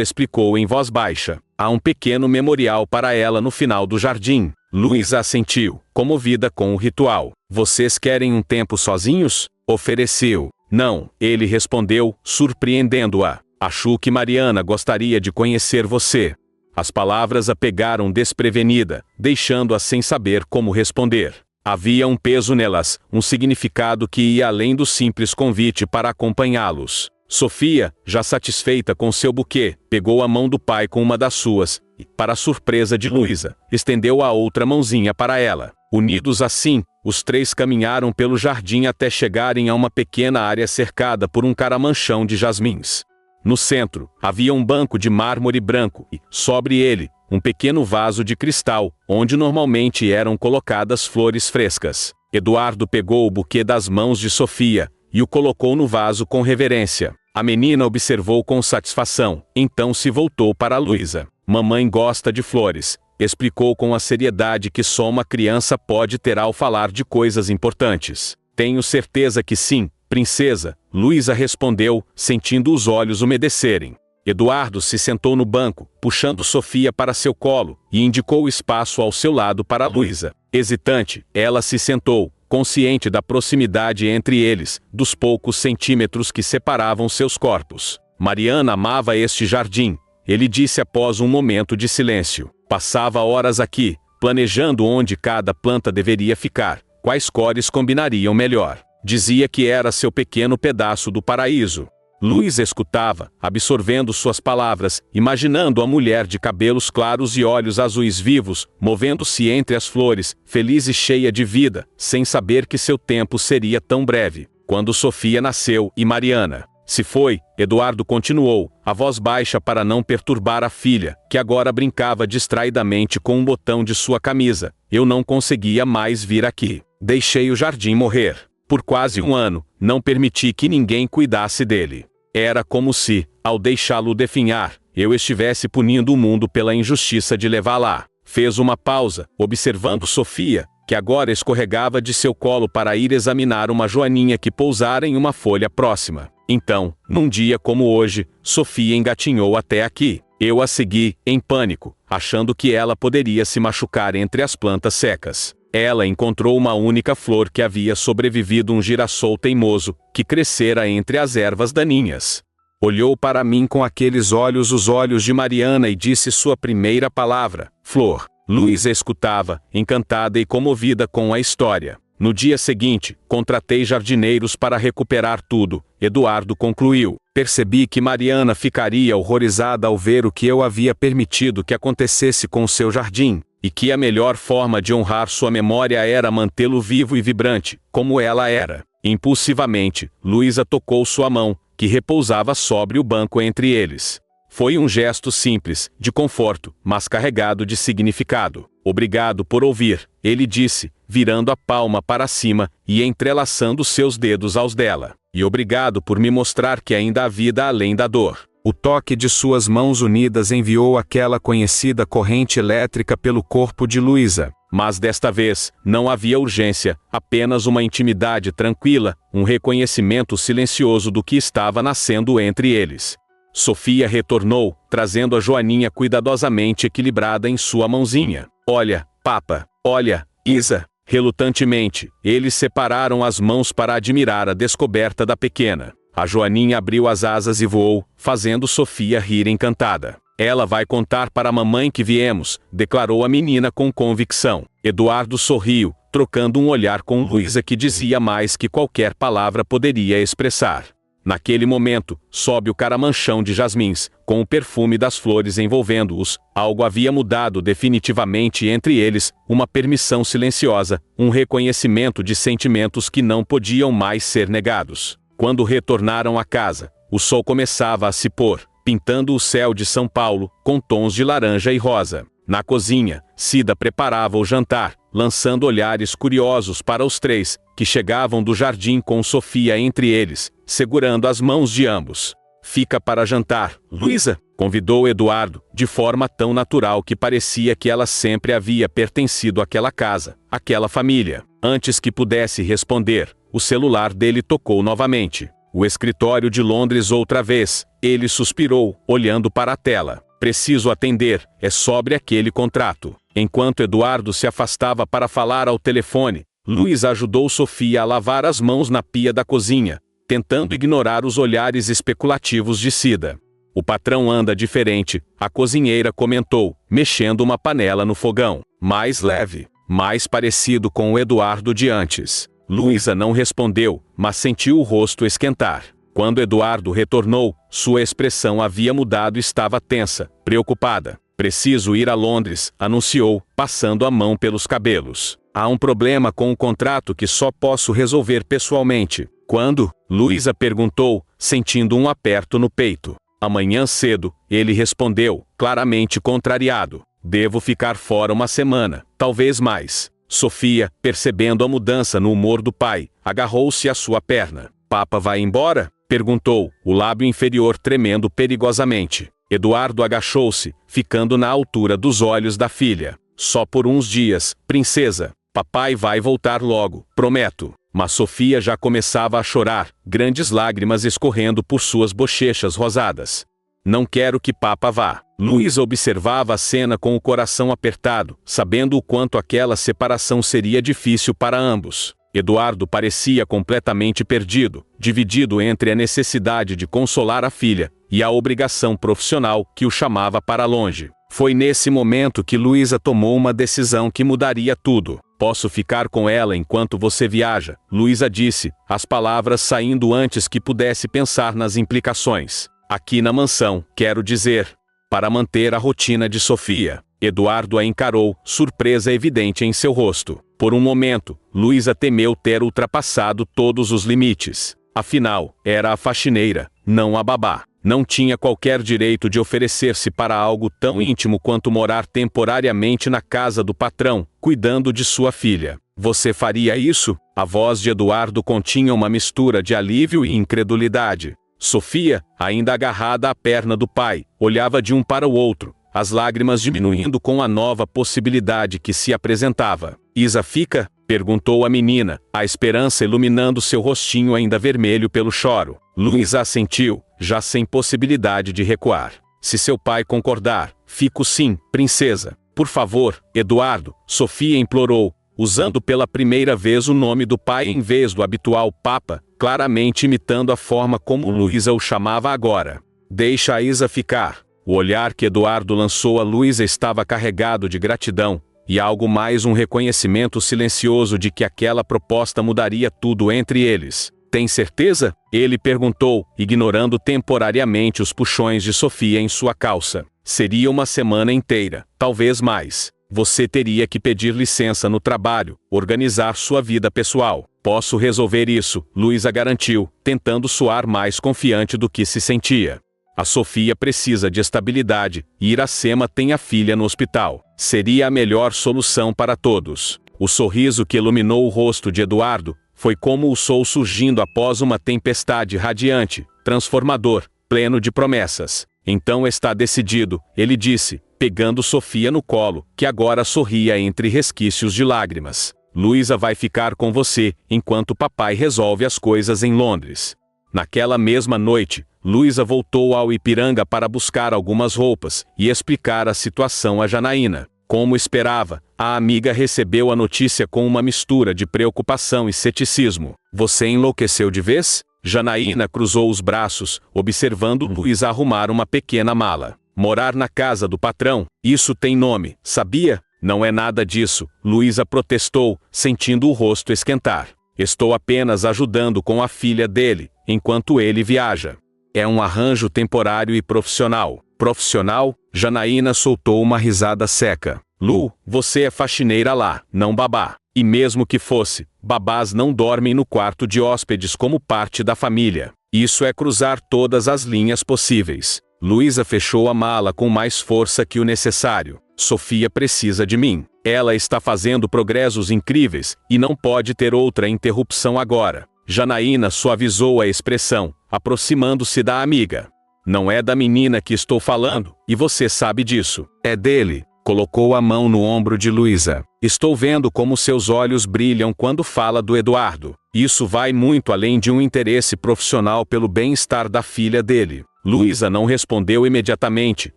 explicou em voz baixa. Há um pequeno memorial para ela no final do jardim. Luísa assentiu, comovida com o ritual. Vocês querem um tempo sozinhos? Ofereceu. Não, ele respondeu, surpreendendo-a. Acho que Mariana gostaria de conhecer você. As palavras a pegaram desprevenida, deixando-a sem saber como responder. Havia um peso nelas, um significado que ia além do simples convite para acompanhá-los. Sofia, já satisfeita com seu buquê, pegou a mão do pai com uma das suas, e, para a surpresa de Luísa, estendeu a outra mãozinha para ela. Unidos assim, os três caminharam pelo jardim até chegarem a uma pequena área cercada por um caramanchão de jasmins. No centro, havia um banco de mármore branco e, sobre ele, um pequeno vaso de cristal, onde normalmente eram colocadas flores frescas. Eduardo pegou o buquê das mãos de Sofia e o colocou no vaso com reverência. A menina observou com satisfação, então se voltou para Luísa. Mamãe gosta de flores, explicou com a seriedade que só uma criança pode ter ao falar de coisas importantes. Tenho certeza que sim, princesa, Luísa respondeu, sentindo os olhos umedecerem. Eduardo se sentou no banco, puxando Sofia para seu colo, e indicou o espaço ao seu lado para Luísa. Hesitante, ela se sentou, consciente da proximidade entre eles, dos poucos centímetros que separavam seus corpos. Mariana amava este jardim, ele disse após um momento de silêncio. Passava horas aqui, planejando onde cada planta deveria ficar, quais cores combinariam melhor. Dizia que era seu pequeno pedaço do paraíso. Luísa escutava, absorvendo suas palavras, imaginando a mulher de cabelos claros e olhos azuis vivos, movendo-se entre as flores, feliz e cheia de vida, sem saber que seu tempo seria tão breve. Quando Sofia nasceu e Mariana se foi, Eduardo continuou, a voz baixa para não perturbar a filha, que agora brincava distraidamente com um botão de sua camisa. Eu não conseguia mais vir aqui. Deixei o jardim morrer. Por quase um ano, não permiti que ninguém cuidasse dele. Era como se, ao deixá-lo definhar, eu estivesse punindo o mundo pela injustiça de levá-la lá. Fez uma pausa, observando Sofia, que agora escorregava de seu colo para ir examinar uma joaninha que pousara em uma folha próxima. Então, num dia como hoje, Sofia engatinhou até aqui. Eu a segui, em pânico, achando que ela poderia se machucar entre as plantas secas. Ela encontrou uma única flor que havia sobrevivido, um girassol teimoso, que crescera entre as ervas daninhas. Olhou para mim com aqueles olhos, os olhos de Mariana, e disse sua primeira palavra, flor. Luísa escutava, encantada e comovida com a história. No dia seguinte, contratei jardineiros para recuperar tudo, Eduardo concluiu. Percebi que Mariana ficaria horrorizada ao ver o que eu havia permitido que acontecesse com seu jardim, e que a melhor forma de honrar sua memória era mantê-lo vivo e vibrante, como ela era. Impulsivamente, Luísa tocou sua mão, que repousava sobre o banco entre eles. Foi um gesto simples, de conforto, mas carregado de significado. Obrigado por ouvir, ele disse, virando a palma para cima e entrelaçando seus dedos aos dela. E obrigado por me mostrar que ainda há vida além da dor. O toque de suas mãos unidas enviou aquela conhecida corrente elétrica pelo corpo de Luísa. Mas desta vez, não havia urgência, apenas uma intimidade tranquila, um reconhecimento silencioso do que estava nascendo entre eles. Sofia retornou, trazendo a joaninha cuidadosamente equilibrada em sua mãozinha. Olha, papa, olha, Isa. Relutantemente, eles separaram as mãos para admirar a descoberta da pequena. A joaninha abriu as asas e voou, fazendo Sofia rir encantada. Ela vai contar para a mamãe que viemos, declarou a menina com convicção. Eduardo sorriu, trocando um olhar com Luísa que dizia mais que qualquer palavra poderia expressar. Naquele momento, sobe o caramanchão de jasmins, com o perfume das flores envolvendo-os. Algo havia mudado definitivamente entre eles, uma permissão silenciosa, um reconhecimento de sentimentos que não podiam mais ser negados. Quando retornaram à casa, o sol começava a se pôr, pintando o céu de São Paulo, com tons de laranja e rosa. Na cozinha, Cida preparava o jantar, lançando olhares curiosos para os três, que chegavam do jardim com Sofia entre eles, segurando as mãos de ambos. "Fica para jantar, Luísa", convidou Eduardo, de forma tão natural que parecia que ela sempre havia pertencido àquela casa, àquela família. Antes que pudesse responder, o celular dele tocou novamente. O escritório de Londres outra vez. Ele suspirou, olhando para a tela. "Preciso atender, é sobre aquele contrato." Enquanto Eduardo se afastava para falar ao telefone, Luísa ajudou Sofia a lavar as mãos na pia da cozinha, tentando ignorar os olhares especulativos de Cida. "O patrão anda diferente", a cozinheira comentou, mexendo uma panela no fogão. "Mais leve, mais parecido com o Eduardo de antes." Luísa não respondeu, mas sentiu o rosto esquentar. Quando Eduardo retornou, sua expressão havia mudado e estava tensa, preocupada. "Preciso ir a Londres", anunciou, passando a mão pelos cabelos. "Há um problema com o contrato que só posso resolver pessoalmente." "Quando?" Luísa perguntou, sentindo um aperto no peito. "Amanhã cedo", ele respondeu, claramente contrariado. "Devo ficar fora uma semana, talvez mais." Sofia, percebendo a mudança no humor do pai, agarrou-se à sua perna. "Papa vai embora?" perguntou, o lábio inferior tremendo perigosamente. Eduardo agachou-se, ficando na altura dos olhos da filha. "Só por uns dias, princesa. Papai vai voltar logo, prometo." Mas Sofia já começava a chorar, grandes lágrimas escorrendo por suas bochechas rosadas. "Não quero que Papa vá." Luísa observava a cena com o coração apertado, sabendo o quanto aquela separação seria difícil para ambos. Eduardo parecia completamente perdido, dividido entre a necessidade de consolar a filha e a obrigação profissional que o chamava para longe. Foi nesse momento que Luísa tomou uma decisão que mudaria tudo. "Posso ficar com ela enquanto você viaja", Luísa disse, as palavras saindo antes que pudesse pensar nas implicações. "Aqui na mansão, quero dizer, para manter a rotina de Sofia." Eduardo a encarou, surpresa evidente em seu rosto. Por um momento, Luísa temeu ter ultrapassado todos os limites. Afinal, era a faxineira, não a babá. Não tinha qualquer direito de oferecer-se para algo tão íntimo quanto morar temporariamente na casa do patrão, cuidando de sua filha. "Você faria isso?" A voz de Eduardo continha uma mistura de alívio e incredulidade. Sofia, ainda agarrada à perna do pai, olhava de um para o outro, as lágrimas diminuindo com a nova possibilidade que se apresentava. "Isa fica?" perguntou a menina, a esperança iluminando seu rostinho ainda vermelho pelo choro. Luísa assentiu, já sem possibilidade de recuar. "Se seu pai concordar, fico sim, princesa." "Por favor, Eduardo", Sofia implorou, usando pela primeira vez o nome do pai em vez do habitual Papa, claramente imitando a forma como Luísa o chamava agora. "Deixa a Isa ficar." O olhar que Eduardo lançou a Luísa estava carregado de gratidão, e algo mais, um reconhecimento silencioso de que aquela proposta mudaria tudo entre eles. "Tem certeza?" ele perguntou, ignorando temporariamente os puxões de Sofia em sua calça. "Seria uma semana inteira, talvez mais. Você teria que pedir licença no trabalho, organizar sua vida pessoal." "Posso resolver isso", Luísa garantiu, tentando soar mais confiante do que se sentia. "A Sofia precisa de estabilidade, e Iracema tem a filha no hospital. Seria a melhor solução para todos." O sorriso que iluminou o rosto de Eduardo foi como o sol surgindo após uma tempestade radiante, transformador, pleno de promessas. "Então está decidido", ele disse, pegando Sofia no colo, que agora sorria entre resquícios de lágrimas. "Luísa vai ficar com você, enquanto papai resolve as coisas em Londres." Naquela mesma noite, Luísa voltou ao Ipiranga para buscar algumas roupas e explicar a situação a Janaína. Como esperava, a amiga recebeu a notícia com uma mistura de preocupação e ceticismo. "Você enlouqueceu de vez?" Janaína cruzou os braços, observando Luísa arrumar uma pequena mala. "Morar na casa do patrão, isso tem nome, sabia?" "Não é nada disso", Luísa protestou, sentindo o rosto esquentar. Estou apenas ajudando com a filha dele, enquanto ele viaja. É um arranjo temporário e profissional. Profissional? Janaína soltou uma risada seca. Lu, você é faxineira lá, não babá. E mesmo que fosse, babás não dormem no quarto de hóspedes como parte da família. Isso é cruzar todas as linhas possíveis. Luísa fechou a mala com mais força que o necessário. Sofia precisa de mim. Ela está fazendo progressos incríveis e não pode ter outra interrupção agora. Janaína suavizou a expressão, aproximando-se da amiga. Não é da menina que estou falando, e você sabe disso. É dele. Colocou a mão no ombro de Luísa. Estou vendo como seus olhos brilham quando fala do Eduardo. Isso vai muito além de um interesse profissional pelo bem-estar da filha dele. Luísa não respondeu imediatamente,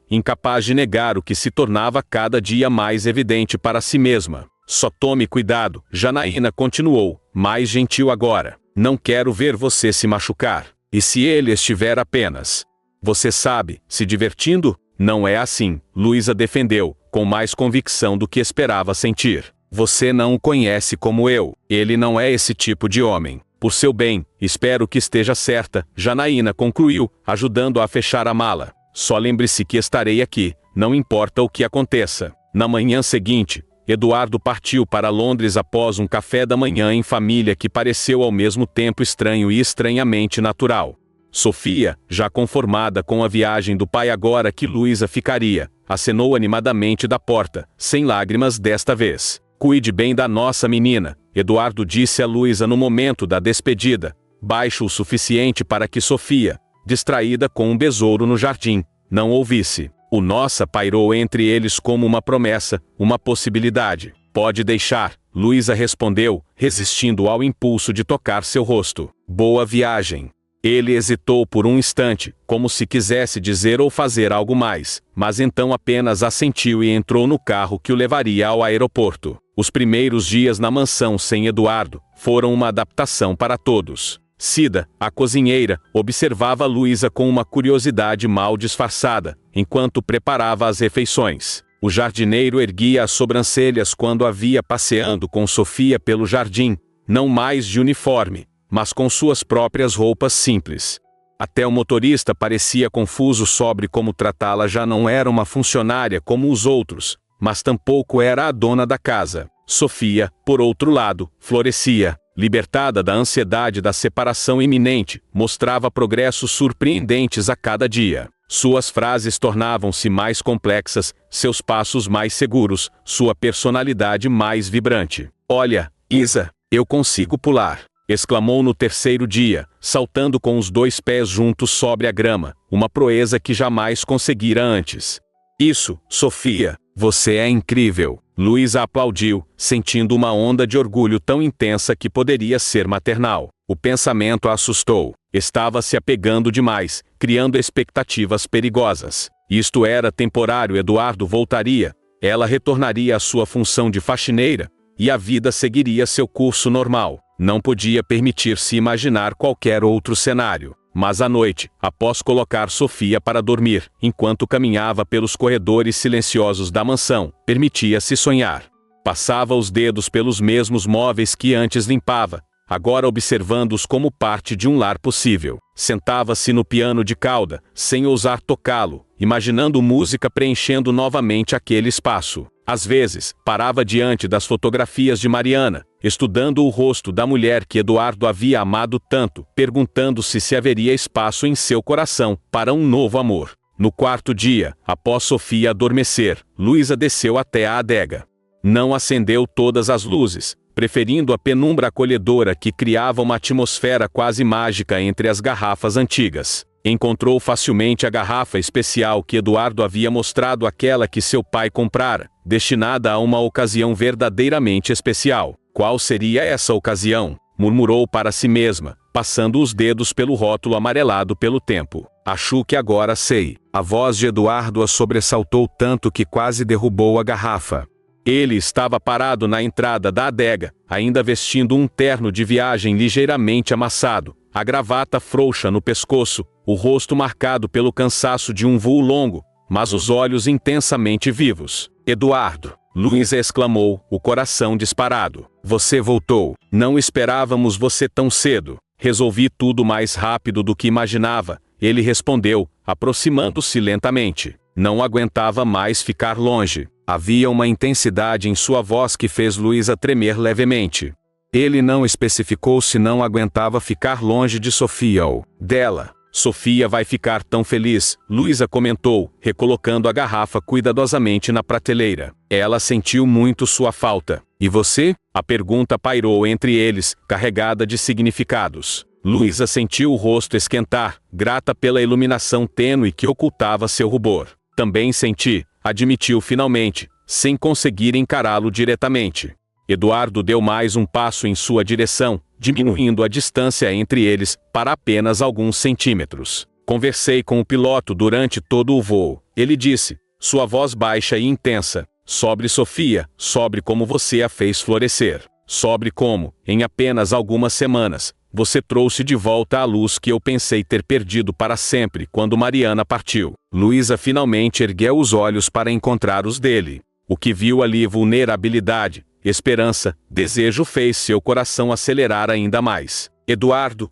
incapaz de negar o que se tornava cada dia mais evidente para si mesma. Só tome cuidado, Janaína continuou, mais gentil agora. Não quero ver você se machucar. E se ele estiver apenas, você sabe, se divertindo? Não é assim, Luísa defendeu, com mais convicção do que esperava sentir. Você não o conhece como eu. Ele não é esse tipo de homem. Por seu bem, espero que esteja certa, Janaína concluiu, ajudando a fechar a mala. Só lembre-se que estarei aqui, não importa o que aconteça. Na manhã seguinte, Eduardo partiu para Londres após um café da manhã em família que pareceu ao mesmo tempo estranho e estranhamente natural. Sofia, já conformada com a viagem do pai agora que Luísa ficaria, acenou animadamente da porta, sem lágrimas desta vez. Cuide bem da nossa menina, Eduardo disse a Luísa no momento da despedida, baixo o suficiente para que Sofia, distraída com um besouro no jardim, não ouvisse. O nossa pairou entre eles como uma promessa, uma possibilidade. Pode deixar, Luísa respondeu, resistindo ao impulso de tocar seu rosto. Boa viagem. Ele hesitou por um instante, como se quisesse dizer ou fazer algo mais, mas então apenas assentiu e entrou no carro que o levaria ao aeroporto. Os primeiros dias na mansão sem Eduardo foram uma adaptação para todos. Cida, a cozinheira, observava Luísa com uma curiosidade mal disfarçada, enquanto preparava as refeições. O jardineiro erguia as sobrancelhas quando a via passeando com Sofia pelo jardim, não mais de uniforme, mas com suas próprias roupas simples. Até o motorista parecia confuso sobre como tratá-la. Já não era uma funcionária como os outros, mas tampouco era a dona da casa. Sofia, por outro lado, florescia. Libertada da ansiedade da separação iminente, mostrava progressos surpreendentes a cada dia. Suas frases tornavam-se mais complexas, seus passos mais seguros, sua personalidade mais vibrante. Olha, Isa, eu consigo pular! Exclamou no terceiro dia, saltando com os 2 pés juntos sobre a grama, uma proeza que jamais conseguira antes. Isso, Sofia, você é incrível! Luísa aplaudiu, sentindo uma onda de orgulho tão intensa que poderia ser maternal. O pensamento a assustou. Estava se apegando demais, criando expectativas perigosas. Isto era temporário. Eduardo voltaria, ela retornaria à sua função de faxineira, e a vida seguiria seu curso normal. Não podia permitir-se imaginar qualquer outro cenário. Mas à noite, após colocar Sofia para dormir, enquanto caminhava pelos corredores silenciosos da mansão, permitia-se sonhar. Passava os dedos pelos mesmos móveis que antes limpava, agora observando-os como parte de um lar possível. Sentava-se no piano de cauda, sem ousar tocá-lo, imaginando música preenchendo novamente aquele espaço. Às vezes, parava diante das fotografias de Mariana, estudando o rosto da mulher que Eduardo havia amado tanto, perguntando-se se haveria espaço em seu coração para um novo amor. No quarto dia, após Sofia adormecer, Luísa desceu até a adega. Não acendeu todas as luzes, preferindo a penumbra acolhedora que criava uma atmosfera quase mágica entre as garrafas antigas. Encontrou facilmente a garrafa especial que Eduardo havia mostrado, aquela que seu pai comprara, destinada a uma ocasião verdadeiramente especial. Qual seria essa ocasião? Murmurou para si mesma, passando os dedos pelo rótulo amarelado pelo tempo. Acho que agora sei. A voz de Eduardo a sobressaltou tanto que quase derrubou a garrafa. Ele estava parado na entrada da adega, ainda vestindo um terno de viagem ligeiramente amassado, a gravata frouxa no pescoço, o rosto marcado pelo cansaço de um voo longo, mas os olhos intensamente vivos. Eduardo, Luísa exclamou, o coração disparado. Você voltou. Não esperávamos você tão cedo. Resolvi tudo mais rápido do que imaginava, ele respondeu, aproximando-se lentamente. Não aguentava mais ficar longe. Havia uma intensidade em sua voz que fez Luísa tremer levemente. Ele não especificou se não aguentava ficar longe de Sofia ou dela. Sofia vai ficar tão feliz, Luísa comentou, recolocando a garrafa cuidadosamente na prateleira. Ela sentiu muito sua falta. E você? A pergunta pairou entre eles, carregada de significados. Luísa sentiu o rosto esquentar, grata pela iluminação tênue que ocultava seu rubor. Também senti, admitiu finalmente, sem conseguir encará-lo diretamente. Eduardo deu mais um passo em sua direção, diminuindo a distância entre eles para apenas alguns centímetros. Conversei com o piloto durante todo o voo. Ele disse, sua voz baixa e intensa, sobre Sofia, sobre como você a fez florescer. Sobre como, em apenas algumas semanas, você trouxe de volta a luz que eu pensei ter perdido para sempre quando Mariana partiu. Luísa finalmente ergueu os olhos para encontrar os dele. O que viu ali vulnerabilidade, esperança, desejo fez seu coração acelerar ainda mais. Eduardo,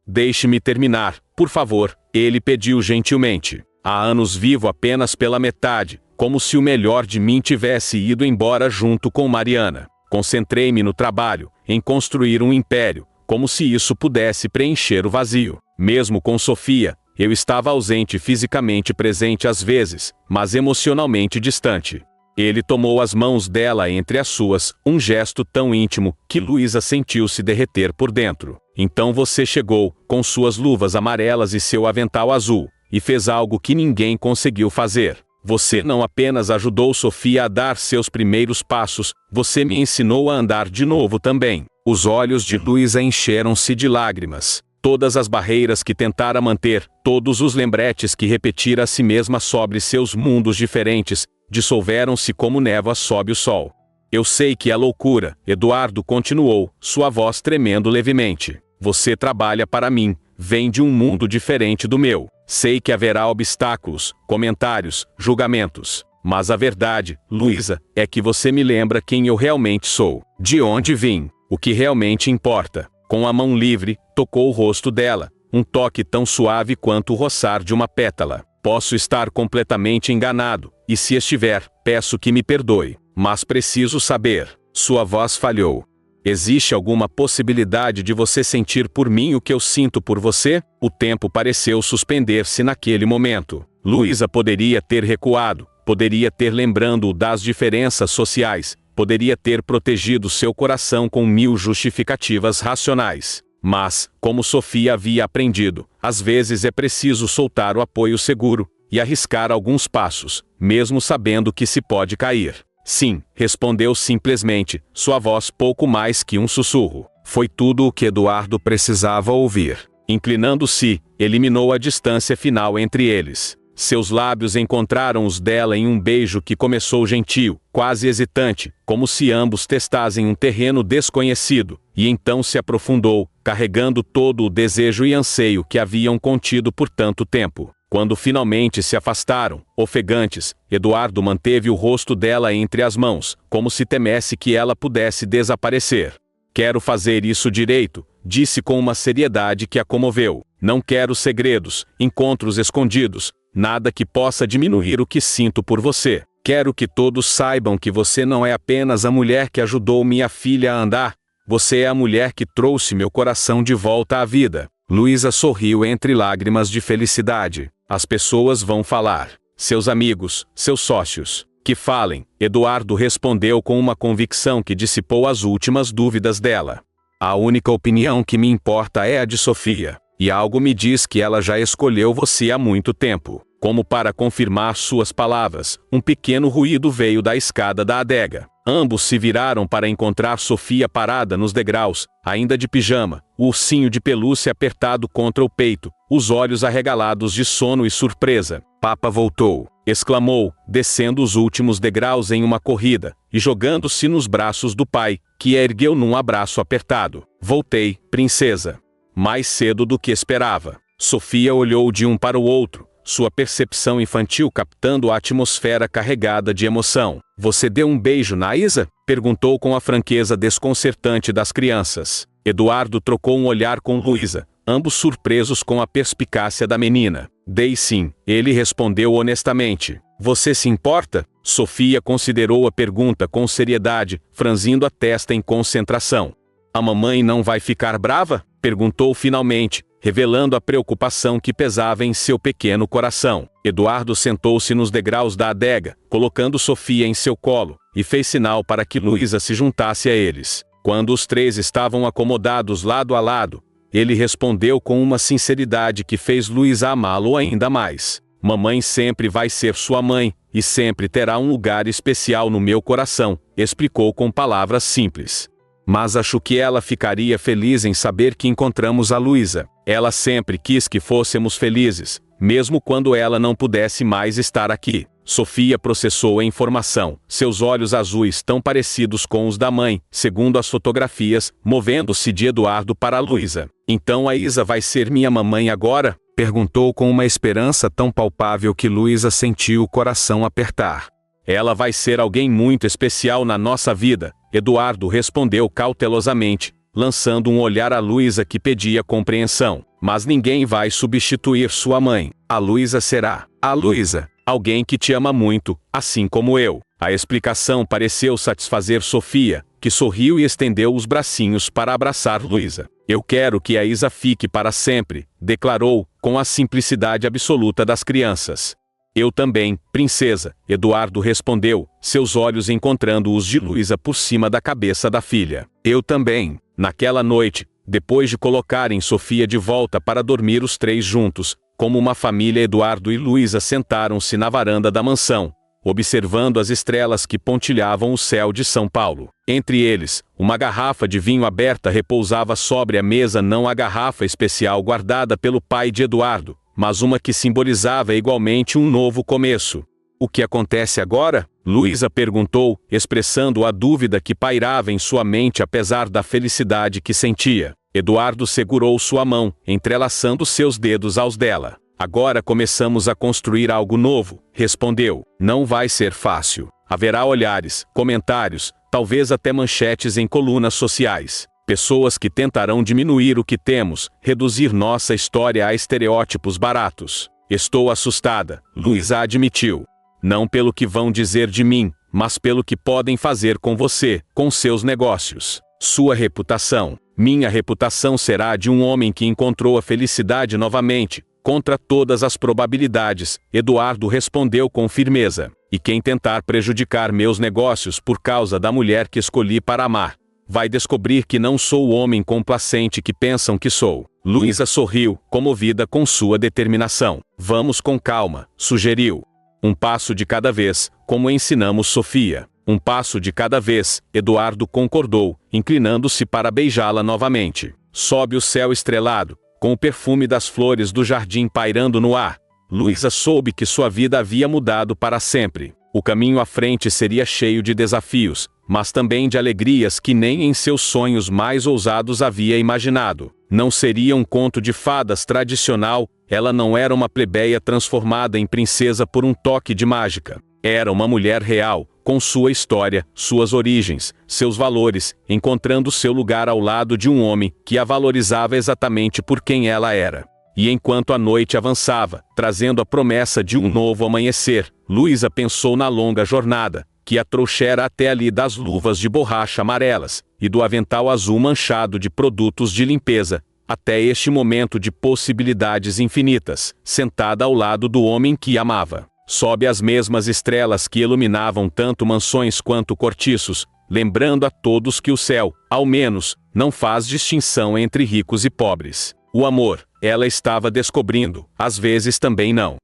deixe-me terminar, por favor, ele pediu gentilmente. Há anos vivo apenas pela metade, como se o melhor de mim tivesse ido embora junto com Mariana. Concentrei-me no trabalho, em construir um império, como se isso pudesse preencher o vazio. Mesmo com Sofia, eu estava ausente fisicamente presente às vezes, mas emocionalmente distante. Ele tomou as mãos dela entre as suas, um gesto tão íntimo que Luísa sentiu-se derreter por dentro. Então você chegou, com suas luvas amarelas e seu avental azul, e fez algo que ninguém conseguiu fazer. Você não apenas ajudou Sofia a dar seus primeiros passos, você me ensinou a andar de novo também. Os olhos de Luísa encheram-se de lágrimas. Todas as barreiras que tentara manter, todos os lembretes que repetira a si mesma sobre seus mundos diferentes, dissolveram-se como névoa sob o sol. Eu sei que é loucura, Eduardo continuou, sua voz tremendo levemente. Você trabalha para mim, vem de um mundo diferente do meu. Sei que haverá obstáculos, comentários, julgamentos. Mas a verdade, Luísa, é que você me lembra quem eu realmente sou. De onde vim, o que realmente importa. Com a mão livre, tocou o rosto dela, um toque tão suave quanto o roçar de uma pétala. Posso estar completamente enganado, e se estiver, peço que me perdoe. Mas preciso saber. Sua voz falhou. Existe alguma possibilidade de você sentir por mim o que eu sinto por você? O tempo pareceu suspender-se naquele momento. Luísa poderia ter recuado, poderia ter lembrando-o das diferenças sociais, poderia ter protegido seu coração com 1000 justificativas racionais. Mas, como Sofia havia aprendido, às vezes é preciso soltar o apoio seguro e arriscar alguns passos, mesmo sabendo que se pode cair. Sim, respondeu simplesmente, sua voz pouco mais que um sussurro. Foi tudo o que Eduardo precisava ouvir. Inclinando-se, eliminou a distância final entre eles. Seus lábios encontraram os dela em um beijo que começou gentil, quase hesitante, como se ambos testassem um terreno desconhecido, e então se aprofundou, carregando todo o desejo e anseio que haviam contido por tanto tempo. Quando finalmente se afastaram, ofegantes, Eduardo manteve o rosto dela entre as mãos, como se temesse que ela pudesse desaparecer. Quero fazer isso direito, disse com uma seriedade que a comoveu. Não quero segredos, encontros escondidos, nada que possa diminuir o que sinto por você. Quero que todos saibam que você não é apenas a mulher que ajudou minha filha a andar, você é a mulher que trouxe meu coração de volta à vida. Luísa sorriu entre lágrimas de felicidade. As pessoas vão falar. Seus amigos, seus sócios. Que falem, Eduardo respondeu com uma convicção que dissipou as últimas dúvidas dela. A única opinião que me importa é a de Sofia. E algo me diz que ela já escolheu você há muito tempo. Como para confirmar suas palavras, um pequeno ruído veio da escada da adega. Ambos se viraram para encontrar Sofia parada nos degraus, ainda de pijama, o ursinho de pelúcia apertado contra o peito, os olhos arregalados de sono e surpresa. Papa voltou, exclamou, descendo os últimos degraus em uma corrida, e jogando-se nos braços do pai, que a ergueu num abraço apertado. Voltei, princesa. Mais cedo do que esperava. Sofia olhou de um para o outro, sua percepção infantil captando a atmosfera carregada de emoção. Você deu um beijo na Isa? Perguntou com a franqueza desconcertante das crianças. Eduardo trocou um olhar com Luísa, ambos surpresos com a perspicácia da menina. Dei sim, ele respondeu honestamente. Você se importa? Sofia considerou a pergunta com seriedade, franzindo a testa em concentração. A mamãe não vai ficar brava? Perguntou finalmente, revelando a preocupação que pesava em seu pequeno coração. Eduardo sentou-se nos degraus da adega, colocando Sofia em seu colo, e fez sinal para que Luísa se juntasse a eles. Quando os três estavam acomodados lado a lado, ele respondeu com uma sinceridade que fez Luísa amá-lo ainda mais. Mamãe sempre vai ser sua mãe, e sempre terá um lugar especial no meu coração, explicou com palavras simples. Mas acho que ela ficaria feliz em saber que encontramos a Luísa. Ela sempre quis que fôssemos felizes, mesmo quando ela não pudesse mais estar aqui. Sofia processou a informação, seus olhos azuis tão parecidos com os da mãe, segundo as fotografias, movendo-se de Eduardo para Luísa. Então a Isa vai ser minha mamãe agora? Perguntou com uma esperança tão palpável que Luísa sentiu o coração apertar. Ela vai ser alguém muito especial na nossa vida, Eduardo respondeu cautelosamente, lançando um olhar a Luísa que pedia compreensão. Mas ninguém vai substituir sua mãe. A Luísa será. A Luísa, alguém que te ama muito, assim como eu. A explicação pareceu satisfazer Sofia, que sorriu e estendeu os bracinhos para abraçar Luísa. Eu quero que a Isa fique para sempre, declarou, com a simplicidade absoluta das crianças. Eu também, princesa, Eduardo respondeu, seus olhos encontrando os de Luísa por cima da cabeça da filha. Eu também. Naquela noite, depois de colocarem Sofia de volta para dormir os três juntos, como uma família, Eduardo e Luísa sentaram-se na varanda da mansão, observando as estrelas que pontilhavam o céu de São Paulo. Entre eles, uma garrafa de vinho aberta repousava sobre a mesa, não a garrafa especial guardada pelo pai de Eduardo, mas uma que simbolizava igualmente um novo começo. O que acontece agora? Luísa perguntou, expressando a dúvida que pairava em sua mente apesar da felicidade que sentia. Eduardo segurou sua mão, entrelaçando seus dedos aos dela. Agora começamos a construir algo novo, respondeu. Não vai ser fácil. Haverá olhares, comentários, talvez até manchetes em colunas sociais. Pessoas que tentarão diminuir o que temos, reduzir nossa história a estereótipos baratos. Estou assustada, Luísa admitiu. Não pelo que vão dizer de mim, mas pelo que podem fazer com você, com seus negócios. Sua reputação. Minha reputação será de um homem que encontrou a felicidade novamente, contra todas as probabilidades, Eduardo respondeu com firmeza. E quem tentar prejudicar meus negócios por causa da mulher que escolhi para amar, vai descobrir que não sou o homem complacente que pensam que sou. Luísa sorriu, comovida com sua determinação. Vamos com calma, sugeriu. Um passo de cada vez, como ensinamos Sofia. Um passo de cada vez, Eduardo concordou, inclinando-se para beijá-la novamente. Sobe o céu estrelado, com o perfume das flores do jardim pairando no ar. Luísa soube que sua vida havia mudado para sempre. O caminho à frente seria cheio de desafios, mas também de alegrias que nem em seus sonhos mais ousados havia imaginado. Não seria um conto de fadas tradicional, ela não era uma plebeia transformada em princesa por um toque de mágica. Era uma mulher real, com sua história, suas origens, seus valores, encontrando seu lugar ao lado de um homem que a valorizava exatamente por quem ela era. E enquanto a noite avançava, trazendo a promessa de um novo amanhecer, Luísa pensou na longa jornada, que a trouxera até ali das luvas de borracha amarelas, e do avental azul manchado de produtos de limpeza, até este momento de possibilidades infinitas, sentada ao lado do homem que amava. Sob as mesmas estrelas que iluminavam tanto mansões quanto cortiços, lembrando a todos que o céu, ao menos, não faz distinção entre ricos e pobres. O amor, ela estava descobrindo, às vezes também não.